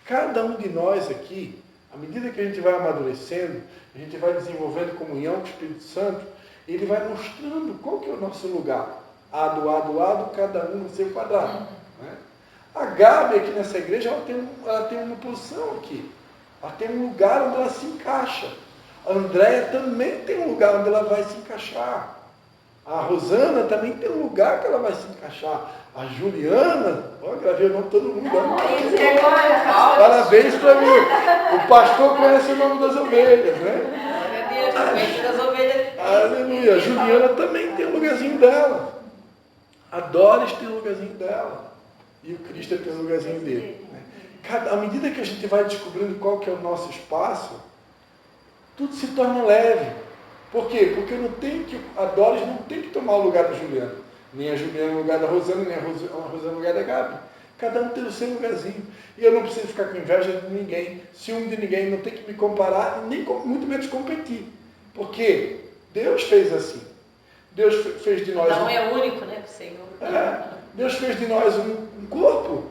S2: Cada um de nós aqui, à medida que a gente vai amadurecendo, a gente vai desenvolvendo comunhão com o Espírito Santo, ele vai mostrando qual que é o nosso lugar. Ado, cada um no seu quadrado. Né? A Gabi aqui nessa igreja, ela tem uma posição aqui. Ela tem um lugar onde ela se encaixa. A Andréia também tem um lugar onde ela vai se encaixar. A Rosana também tem um lugar que ela vai se encaixar. A Juliana, gravei o nome de todo mundo. Parabéns para mim. O pastor conhece o nome das ovelhas, né?
S1: Das ovelhas.
S2: Aleluia. A Juliana também tem um lugarzinho dela. A Doris tem um lugarzinho dela. E o Cristo tem um lugarzinho dele. À medida que a gente vai descobrindo qual que é o nosso espaço, tudo se torna leve. Por quê? Porque a Doris não tem que tomar o lugar da Juliana. Nem a Juliana no lugar da Rosana, nem a Rosana no lugar da Gabi. Cada um tem o seu lugarzinho. E eu não preciso ficar com inveja de ninguém, ciúme de ninguém, não tem que me comparar, nem muito menos competir. Porque Deus fez assim. Deus fez de nós...
S1: Cada um é único, né, do Senhor.
S2: Deus fez de nós um corpo.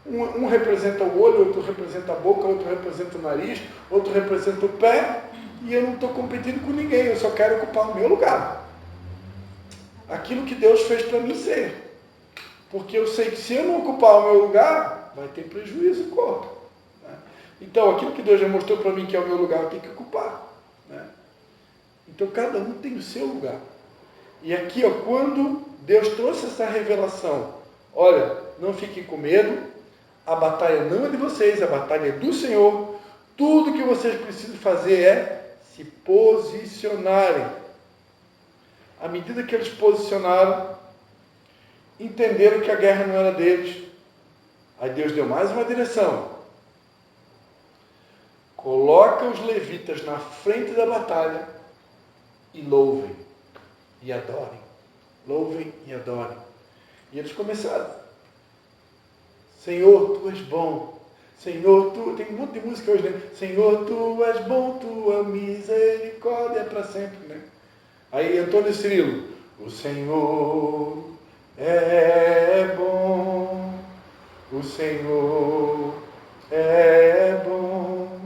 S2: Um representa o olho, outro representa a boca, outro representa o nariz, outro representa o pé. E eu não estou competindo com ninguém, eu só quero ocupar o meu lugar. Aquilo que Deus fez para mim ser. Porque eu sei que se eu não ocupar o meu lugar, vai ter prejuízo no corpo. Né? Então, aquilo que Deus já mostrou para mim que é o meu lugar, eu tenho que ocupar. Né? Então, cada um tem o seu lugar. E aqui, quando Deus trouxe essa revelação, olha, não fiquem com medo, a batalha não é de vocês, a batalha é do Senhor. Tudo que vocês precisam fazer é se posicionarem. À medida que eles posicionaram, entenderam que a guerra não era deles. Aí Deus deu mais uma direção. Coloca os levitas na frente da batalha e louvem e adorem. Louvem e adorem. E eles começaram. Senhor, Tu és bom. Senhor, tem um monte de música hoje, né? Senhor, tu és bom, tua misericórdia é para sempre, né? Aí Antônio Cirilo, o Senhor é bom, o Senhor é bom,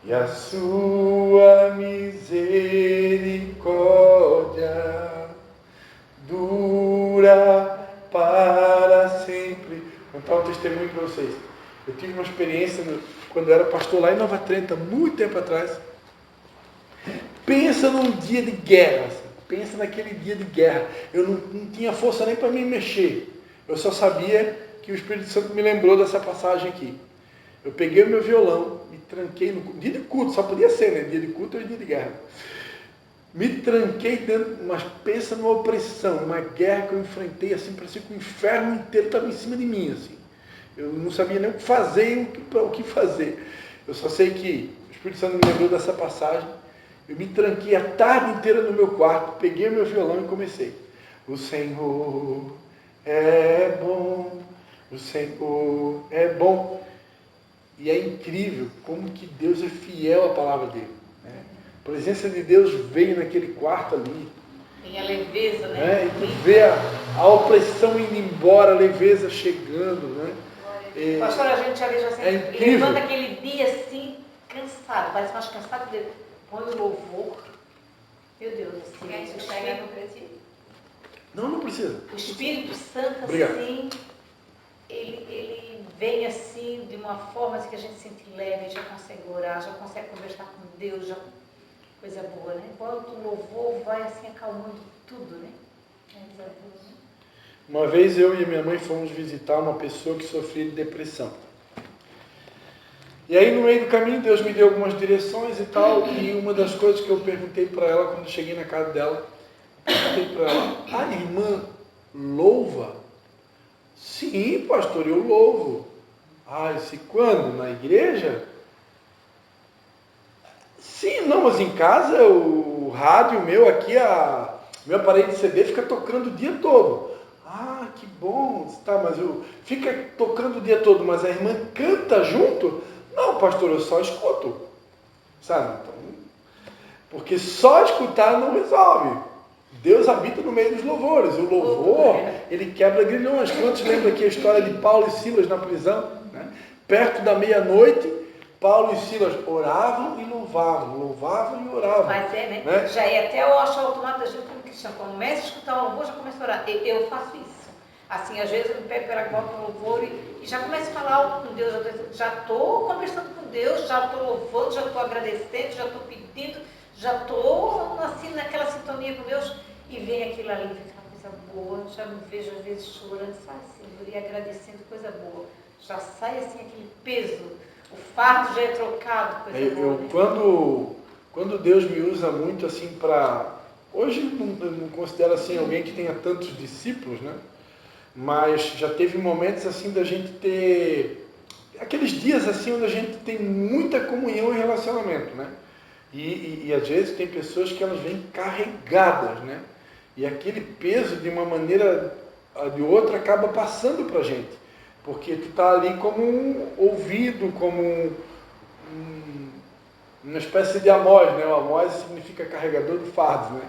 S2: e a sua misericórdia dura para sempre. Vou contar um testemunho para vocês. Eu tive uma experiência quando eu era pastor lá em Nova Trenta, muito tempo atrás. Pensa num dia de guerra. Pensa naquele dia de guerra. Eu não tinha força nem para me mexer. Eu só sabia que o Espírito Santo me lembrou dessa passagem aqui. Eu peguei o meu violão, me tranquei no dia de culto, só podia ser, né? Dia de culto ou dia de guerra. Me tranquei dentro, mas pensa numa opressão, uma guerra que eu enfrentei, assim, parecia que o inferno inteiro estava em cima de mim, assim. Eu não sabia nem o que fazer e o que fazer. Eu só sei que o Espírito Santo me lembrou dessa passagem. Eu me tranquei a tarde inteira no meu quarto, peguei o meu violão e comecei. O Senhor é bom, o Senhor é bom. E é incrível como que Deus é fiel à palavra dele. Né? A presença de Deus veio naquele quarto ali.
S3: Tem a leveza, né?
S2: E tu vê a opressão indo embora, a leveza chegando. Né?
S3: Pastor, a gente já assim, levanta aquele dia assim, cansado, parece mais cansado dele. Põe o louvor. Meu Deus, assim,
S1: Quer que pega no pretinho?
S2: Não precisa.
S3: O Espírito Santo,
S2: Obrigado.
S3: assim, ele vem assim, de uma forma assim, que a gente se sente leve, já consegue orar, já consegue conversar com Deus, já... coisa boa, né? Enquanto o louvor vai assim acalmando tudo, né? Coisa boa.
S2: Uma vez eu e minha mãe fomos visitar uma pessoa que sofria de depressão. E aí no meio do caminho Deus me deu algumas direções e tal, e uma das coisas que eu perguntei para ela quando cheguei na casa dela, perguntei para ela, a irmã louva? Sim, pastor, eu louvo. Ah, e quando? Na igreja? Sim, não, mas em casa o rádio meu aqui, meu aparelho de CD fica tocando o dia todo. Ah, que bom, tá, mas fica tocando o dia todo, mas a irmã canta junto? Não, pastor, eu só escuto. Sabe? Então, porque só escutar não resolve. Deus habita no meio dos louvores. O louvor, ele quebra grilhões. Quantos lembram aqui a história de Paulo e Silas na prisão? Né? Perto da meia-noite, Paulo e Silas oravam e louvavam e oravam.
S3: Mas né? Já é até eu acho automático da gente como cristão. Quando começa a escutar o louvor, já começa a orar. Eu faço isso. Assim, às vezes eu me pego pela volta no louvor e já começo a falar algo com Deus. Já estou conversando com Deus, já estou louvando, já estou agradecendo, já estou pedindo, já estou assim naquela sintonia com Deus. E vem aquilo ali, vem aquela coisa boa. Já me vejo às vezes chorando, sabe assim, e agradecendo, coisa boa. Já sai assim aquele peso. O fardo já é trocado, coisa boa. Né?
S2: Quando Deus me usa muito assim para... Hoje eu não considero assim alguém que tenha tantos discípulos, né? Mas já teve momentos assim da gente ter... Aqueles dias assim onde a gente tem muita comunhão e relacionamento, né? E às vezes tem pessoas que elas vêm carregadas, né? E aquele peso de uma maneira ou de outra acaba passando para a gente. Porque tu está ali como um ouvido, como uma espécie de Amós, né? O Amós significa carregador de fardos, né?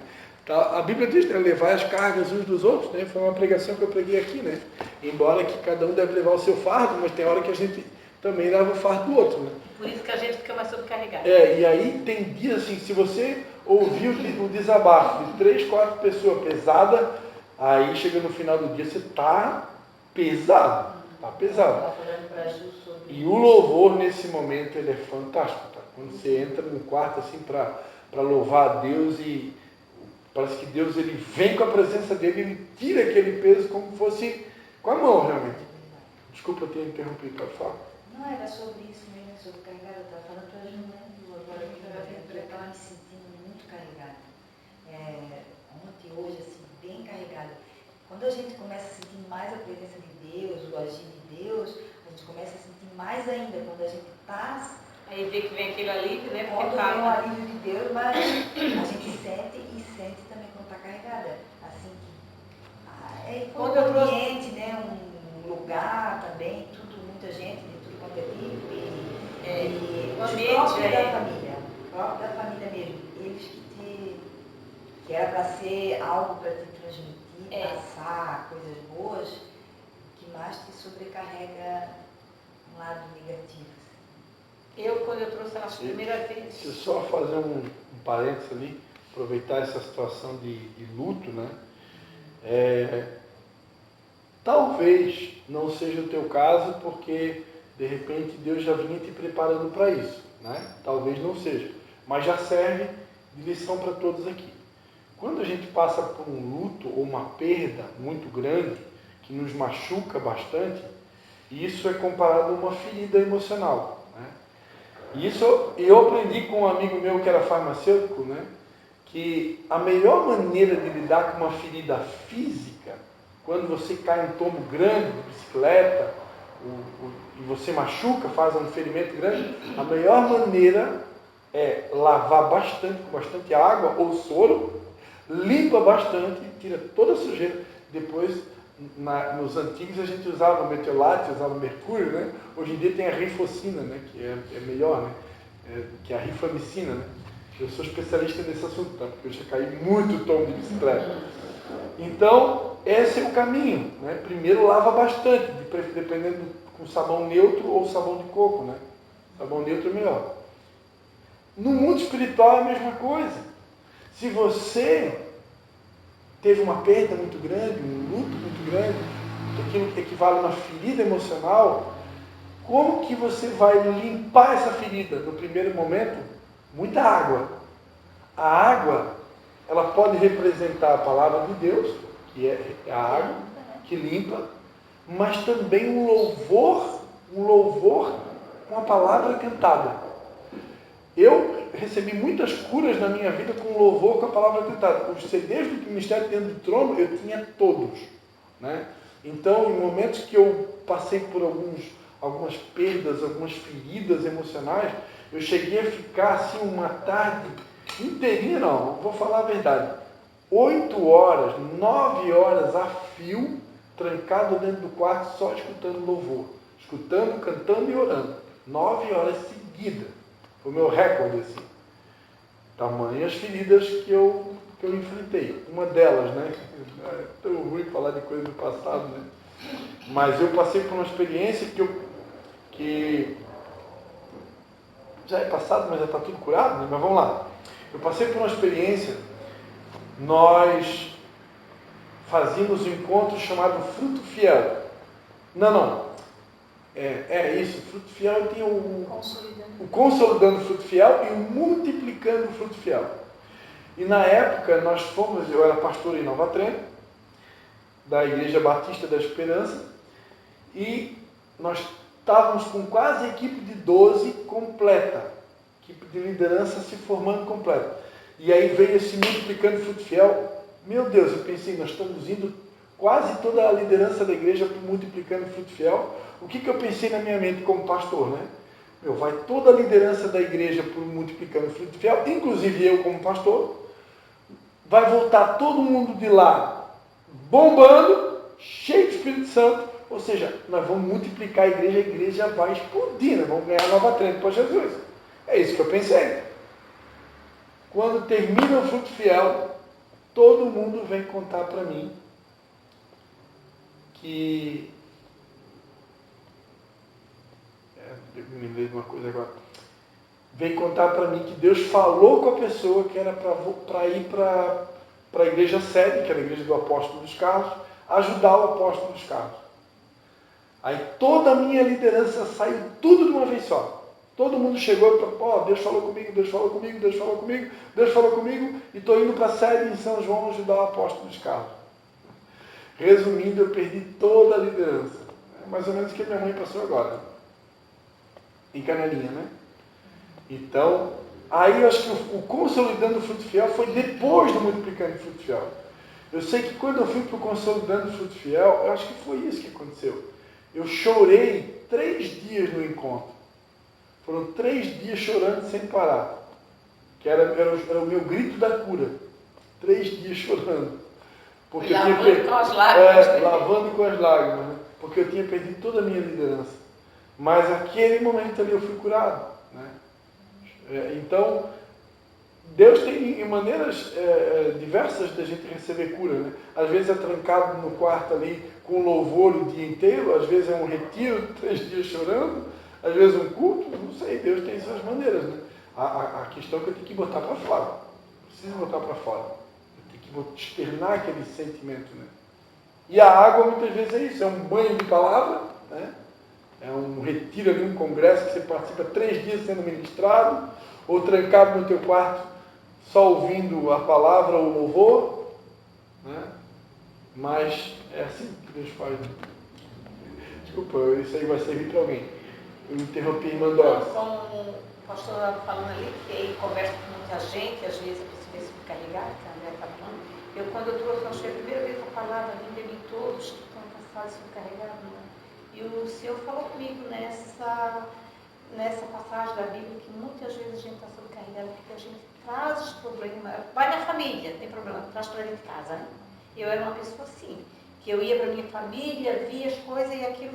S2: Tá? A Bíblia diz, né? Levar as cargas uns dos outros, né? Foi uma pregação que eu preguei aqui, né? Embora que cada um deve levar o seu fardo, mas tem hora que a gente também leva o fardo do outro, né?
S3: Por isso que a gente fica mais sobrecarregado.
S2: E aí tem dias assim, se você ouvir o desabafo de 3, 4 pessoas pesada, aí chega no final do dia, você está pesado. Está pesado. E o louvor nesse momento ele é fantástico. Tá? Quando você entra num quarto assim para louvar a Deus e parece que Deus ele vem com a presença dele, ele tira aquele peso como fosse com a mão realmente. Desculpa ter interrompido, pode falar.
S4: Não era sobre isso mesmo, sobre carregada. Eu estava falando para as mulheres agora que eu estava me sentindo muito carregada. Ontem, hoje, assim, bem carregada. Quando a gente começa a sentir mais a presença de Deus, o agir de Deus, a gente começa a sentir mais ainda quando a gente está...
S3: Aí vê que vem aquele alívio, né?
S4: Quando vem o alívio de Deus, mas a gente sente também quando está carregada. Assim, que
S3: quando eu
S4: ambiente, né? Um lugar também, muita gente, de tudo quanto é tipo, próprio da família. O próprio da família mesmo. Eles que era para ser algo para te transmitir, passar coisas boas, que mais te sobrecarrega um lado negativo.
S3: Quando eu trouxe ela a primeira vez...
S2: Se eu só fazer um parênteses ali, aproveitar essa situação de luto, né? Talvez não seja o teu caso, porque de repente Deus já vinha te preparando para isso, né? Talvez não seja, mas já serve de lição para todos aqui. Quando a gente passa por um luto ou uma perda muito grande, que nos machuca bastante, isso é comparado a uma ferida emocional, né? Isso eu aprendi com um amigo meu que era farmacêutico, né? Que a melhor maneira de lidar com uma ferida física, quando você cai um tombo grande de bicicleta, e você machuca, faz um ferimento grande, a melhor maneira é lavar bastante, com bastante água ou soro, limpa bastante, tira toda a sujeira. Depois, nos antigos a gente usava metiolate, usava mercúrio, né? Hoje em dia tem a rifocina, né? Que é melhor, né? Que é a rifamicina, né? Eu sou especialista nesse assunto, tá? Porque eu já caí muito tombo de bicicleta. Então, esse é o caminho, né? Primeiro lava bastante, dependendo com sabão neutro ou sabão de coco, né? Sabão neutro é melhor. No mundo espiritual é a mesma coisa. Se você teve uma perda muito grande, um luto muito grande, aquilo que equivale a uma ferida emocional, como que você vai limpar essa ferida? No primeiro momento, muita água. A água, ela pode representar a palavra de Deus, que é a água, que limpa, mas também um louvor com a palavra cantada. Eu recebi muitas curas na minha vida com louvor com a palavra cantada. Os CDs do Ministério Dentro do Trono, eu tinha todos, né? Então, em momentos que eu passei por algumas perdas, algumas feridas emocionais, eu cheguei a ficar assim uma tarde inteirinha, não, vou falar a verdade, 8 horas, 9 horas a fio, trancado dentro do quarto, só escutando louvor. Escutando, cantando e orando. 9 horas seguidas. Foi o meu recorde, assim. Tamanhas feridas que eu enfrentei. Uma delas, né? É tão ruim falar de coisa do passado, né? Mas eu passei por uma experiência que já é passado, mas já está tudo curado, né? Mas vamos lá. Eu passei por uma experiência, nós fazíamos um encontro chamado Fruto Fiel. Não. É isso, Fruto Fiel tem o Consolidando Fruto Fiel e o Multiplicando Fruto Fiel. E na época eu era pastor em Nova Trento, da Igreja Batista da Esperança, e nós estávamos com quase a equipe de 12 completa, equipe de liderança se formando completa. E aí veio esse Multiplicando Fruto Fiel. Meu Deus, eu pensei, nós estamos indo quase toda a liderança da igreja para Multiplicando Fruto Fiel. O que eu pensei na minha mente como pastor, né? Vai toda a liderança da igreja para Multiplicando Fruto Fiel, inclusive eu como pastor, vai voltar todo mundo de lá bombando, cheio de Espírito Santo, ou seja, nós vamos multiplicar a igreja vai explodir, nós vamos ganhar Nova Trento para Jesus. É isso que eu pensei. Quando termina o Fruto Fiel, todo mundo vem contar para mim que... Eu me lembrei de uma coisa agora. Vem contar para mim que Deus falou com a pessoa que era para ir para a igreja sede, que era a igreja do Apóstolo dos Carlos, ajudar o Apóstolo dos Carlos. Aí toda a minha liderança saiu tudo de uma vez só. Todo mundo chegou e falou, Deus falou comigo, Deus falou comigo, Deus falou comigo, Deus falou comigo, e estou indo para a sede em São João ajudar o Apóstolo dos Carlos. Resumindo, eu perdi toda a liderança. É mais ou menos o que minha mãe passou agora. Em Canelinha, né? Então, aí eu acho que o Consolidando o Fruto Fiel foi depois do Multiplicando o Fruto Fiel. Eu sei que quando eu fui para o Consolidando o Fruto Fiel, eu acho que foi isso que aconteceu. Eu chorei 3 dias no encontro. Foram 3 dias chorando sem parar. Que era o meu grito da cura. 3 dias chorando. Porque
S3: lavando com as lágrimas.
S2: Lavando com as lágrimas. Né? Porque eu tinha perdido toda a minha liderança. Mas naquele momento ali eu fui curado. Né? Então, Deus tem maneiras diversas da gente receber cura, né? Às vezes é trancado no quarto ali com louvor o dia inteiro, às vezes é um retiro, 3 dias chorando, às vezes um culto, não sei, Deus tem suas maneiras, né? A questão é que eu tenho que botar para fora, preciso botar para fora, eu tenho que externar aquele sentimento, né? E a água muitas vezes é isso, é um banho de palavra, né? É um retiro ali, um congresso que você participa 3 dias sendo ministrado, ou trancado no teu quarto só ouvindo a palavra ou o louvor, né? Mas é assim que Deus faz. Desculpa, isso aí vai servir para alguém. Eu interrompi a irmã Dora.
S3: Como o pastor estava falando ali, que ele conversa com muita gente, às vezes a pessoa se carregada, que a André está falando. Eu, quando eu trouxe, acho que a primeira vez a palavra vinda em todos que estão cansados e sobrecarregados, né? E o Senhor falou comigo nessa passagem da Bíblia que muitas vezes a gente está sobrecarregado porque a gente traz os problemas, vai na família, tem problema, traz para dentro de casa, né? Eu era uma pessoa assim, que eu ia para minha família, via as coisas e aquilo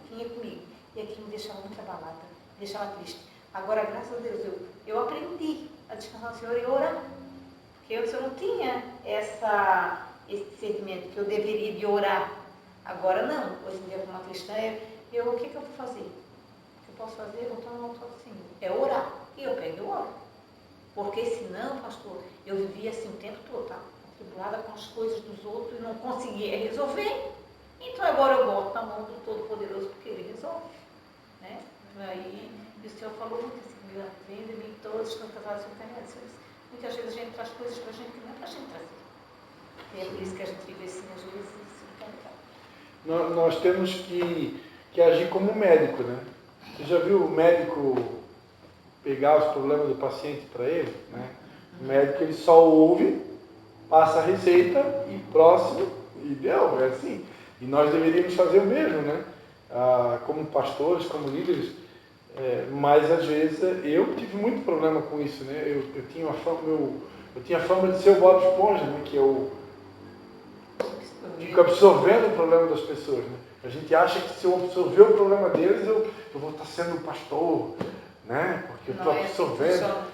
S3: vinha comigo. E aquilo me deixava muito abalada, me deixava triste. Agora, graças a Deus, eu aprendi a descansar no Senhor e orar. Porque antes eu não tinha esse sentimento que eu deveria de orar. Agora não, hoje em dia como uma cristã, o que eu vou fazer? O que eu posso fazer? Eu vou tomar um autor assim, é orar. E eu pego e oro. Porque senão, pastor, eu vivia assim o tempo todo, tá? Atribulada com as coisas dos outros e não conseguia resolver. Então agora eu boto na mão do Todo-Poderoso porque Ele resolve. Né? Aí o Senhor falou muito assim, vem de mim todos estão casados e sobrecarregados. Muitas vezes a gente traz coisas para a gente que não é para a gente trazer. E é por isso que a gente vive assim, às vezes, sobrecarregado.
S2: Nós temos que agir como médico, né? Você já viu o médico pegar os problemas do paciente para ele? Né? O médico ele só ouve, passa a receita e próximo, e deu, é assim. E nós deveríamos fazer o mesmo, né? Como pastores, como líderes, mas às vezes eu tive muito problema com isso, né? Eu tinha a fama de ser o Bob Esponja, né? Que eu fico absorvendo o problema das pessoas, né? A gente acha que se eu absorver o problema deles, eu vou estar sendo pastor, né? Porque eu estou absorvendo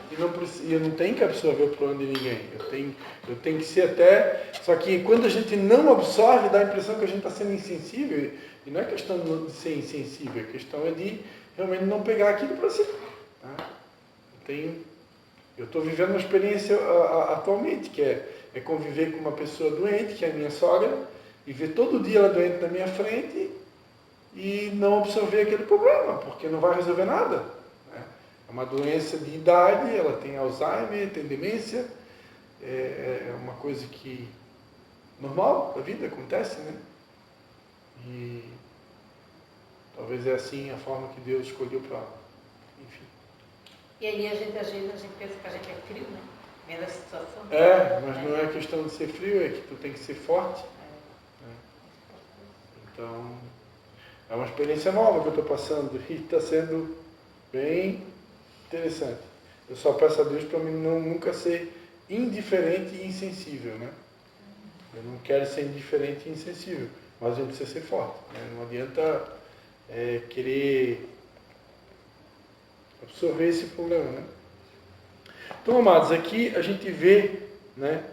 S2: e eu não tenho que absorver o problema de ninguém. Eu tenho que ser até... Só que quando a gente não absorve, dá a impressão que a gente está sendo insensível. E não é questão de ser insensível, a questão é de realmente não pegar aquilo para si. Tá? Eu estou vivendo uma experiência atualmente, que é conviver com uma pessoa doente, que é a minha sogra, e ver todo dia ela doente na minha frente e não absorver aquele problema, porque não vai resolver nada. Né? É uma doença de idade, ela tem Alzheimer, tem demência, é uma coisa que normal da vida, acontece, né? E talvez é assim a forma que Deus escolheu para... Enfim.
S3: E aí às vezes a gente pensa que a gente é frio, né? Vendo a situação.
S2: Mas não é questão de ser frio, é que tu tem que ser forte. Né? Então, é uma experiência nova que eu estou passando e está sendo bem interessante. Eu só peço a Deus para mim nunca ser indiferente e insensível, né? Eu não quero ser indiferente e insensível, mas a gente precisa ser forte. Né? Não adianta querer absorver esse problema, né? Então, amados, aqui a gente vê, né,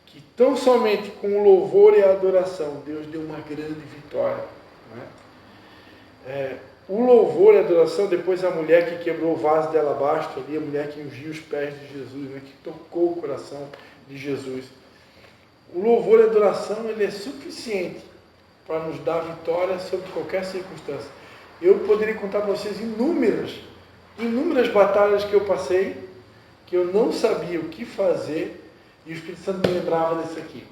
S2: que tão somente com o louvor e a adoração Deus deu uma grande vitória. Né? O louvor e a adoração, depois a mulher que quebrou o vaso de alabastro ali, a mulher que ungiu os pés de Jesus, né, que tocou o coração de Jesus. O louvor e a adoração, ele é suficiente para nos dar vitória sobre qualquer circunstância. Eu poderia contar para vocês inúmeras batalhas que eu passei, que eu não sabia o que fazer, e o Espírito Santo me lembrava disso aqui.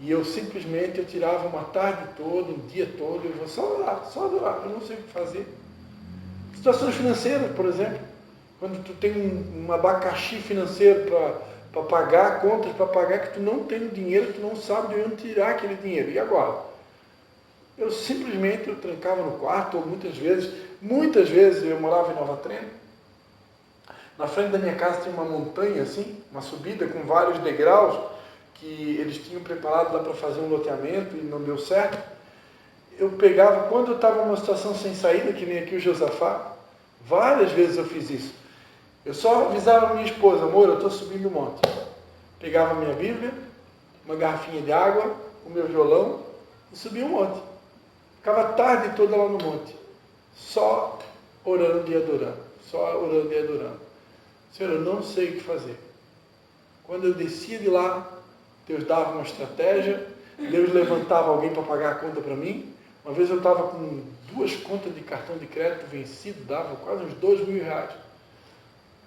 S2: E eu simplesmente tirava uma tarde toda, um dia todo, eu vou só adorar, eu não sei o que fazer. Situações financeiras, por exemplo, quando tu tem um abacaxi financeiro para pagar contas, para pagar que tu não tem o dinheiro, tu não sabe de onde tirar aquele dinheiro. E agora? Eu simplesmente trancava no quarto, ou muitas vezes eu morava em Nova Trento. Na frente da minha casa tinha uma montanha assim, uma subida com vários degraus, que eles tinham preparado lá para fazer um loteamento e não deu certo. Eu pegava, quando eu estava numa situação sem saída, que nem aqui o Josafá, várias vezes eu fiz isso. Eu só avisava minha esposa, amor, eu estou subindo o monte. Pegava minha Bíblia, uma garrafinha de água, o meu violão e subia o monte. Ficava a tarde toda lá no monte, só orando e adorando. Só orando e adorando. Senhor, eu não sei o que fazer. Quando eu descia de lá, Deus dava uma estratégia, Deus levantava alguém para pagar a conta para mim. Uma vez eu estava com 2 contas de cartão de crédito vencido, dava quase uns 2.000 reais.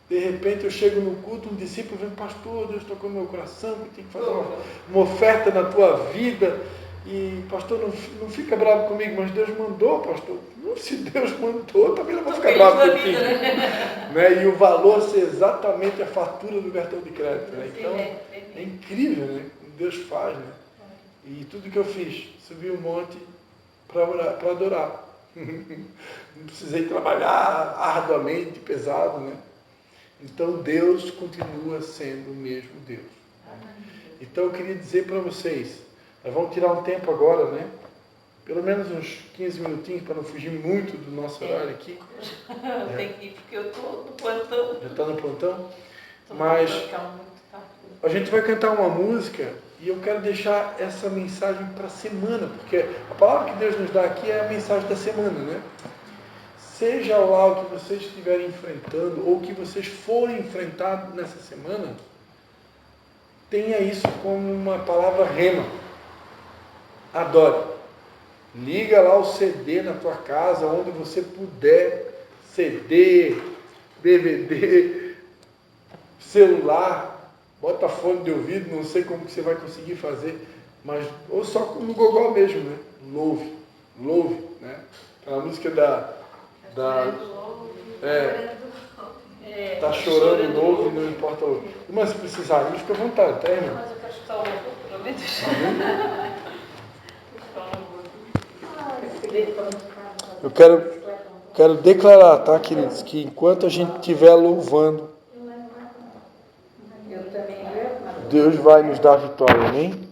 S2: De repente eu chego no culto, um discípulo vem, pastor, Deus tocou no meu coração, que tem que fazer uma oferta na tua vida. E pastor, não fica bravo comigo, mas Deus mandou, pastor. Se Deus mandou, também não vou ficar bravo contigo. Né? E o valor ser exatamente a fatura do cartão de crédito. Né? Então, é incrível, né? O que Deus faz. Né? E tudo que eu fiz, subi um monte para adorar. Não precisei trabalhar arduamente, pesado, né? Então Deus continua sendo o mesmo Deus. Então eu queria dizer para vocês, nós vamos tirar um tempo agora, né? Pelo menos uns 15 minutinhos para não fugir muito do nosso horário aqui.
S1: Tem que ir, porque eu estou no plantão.
S2: Já está no plantão? Mas a gente vai cantar uma música e eu quero deixar essa mensagem para a semana, porque a palavra que Deus nos dá aqui é a mensagem da semana, né? Seja lá o que vocês estiverem enfrentando ou o que vocês forem enfrentar nessa semana, tenha isso como uma palavra rema. Adore. Liga lá o CD na tua casa, onde você puder, CD, DVD, celular, bota fone de ouvido, não sei como que você vai conseguir fazer, mas ou só no gogó mesmo, né? Louve, né? Aquela música tá chorando, louve, não importa o. Mas se precisar, fica à vontade, tá, irmão?
S1: Mas eu quero escutar o louvor, pelo menos.
S2: Eu quero declarar, tá, queridos, que enquanto a gente estiver louvando, Deus vai nos dar vitória, amém?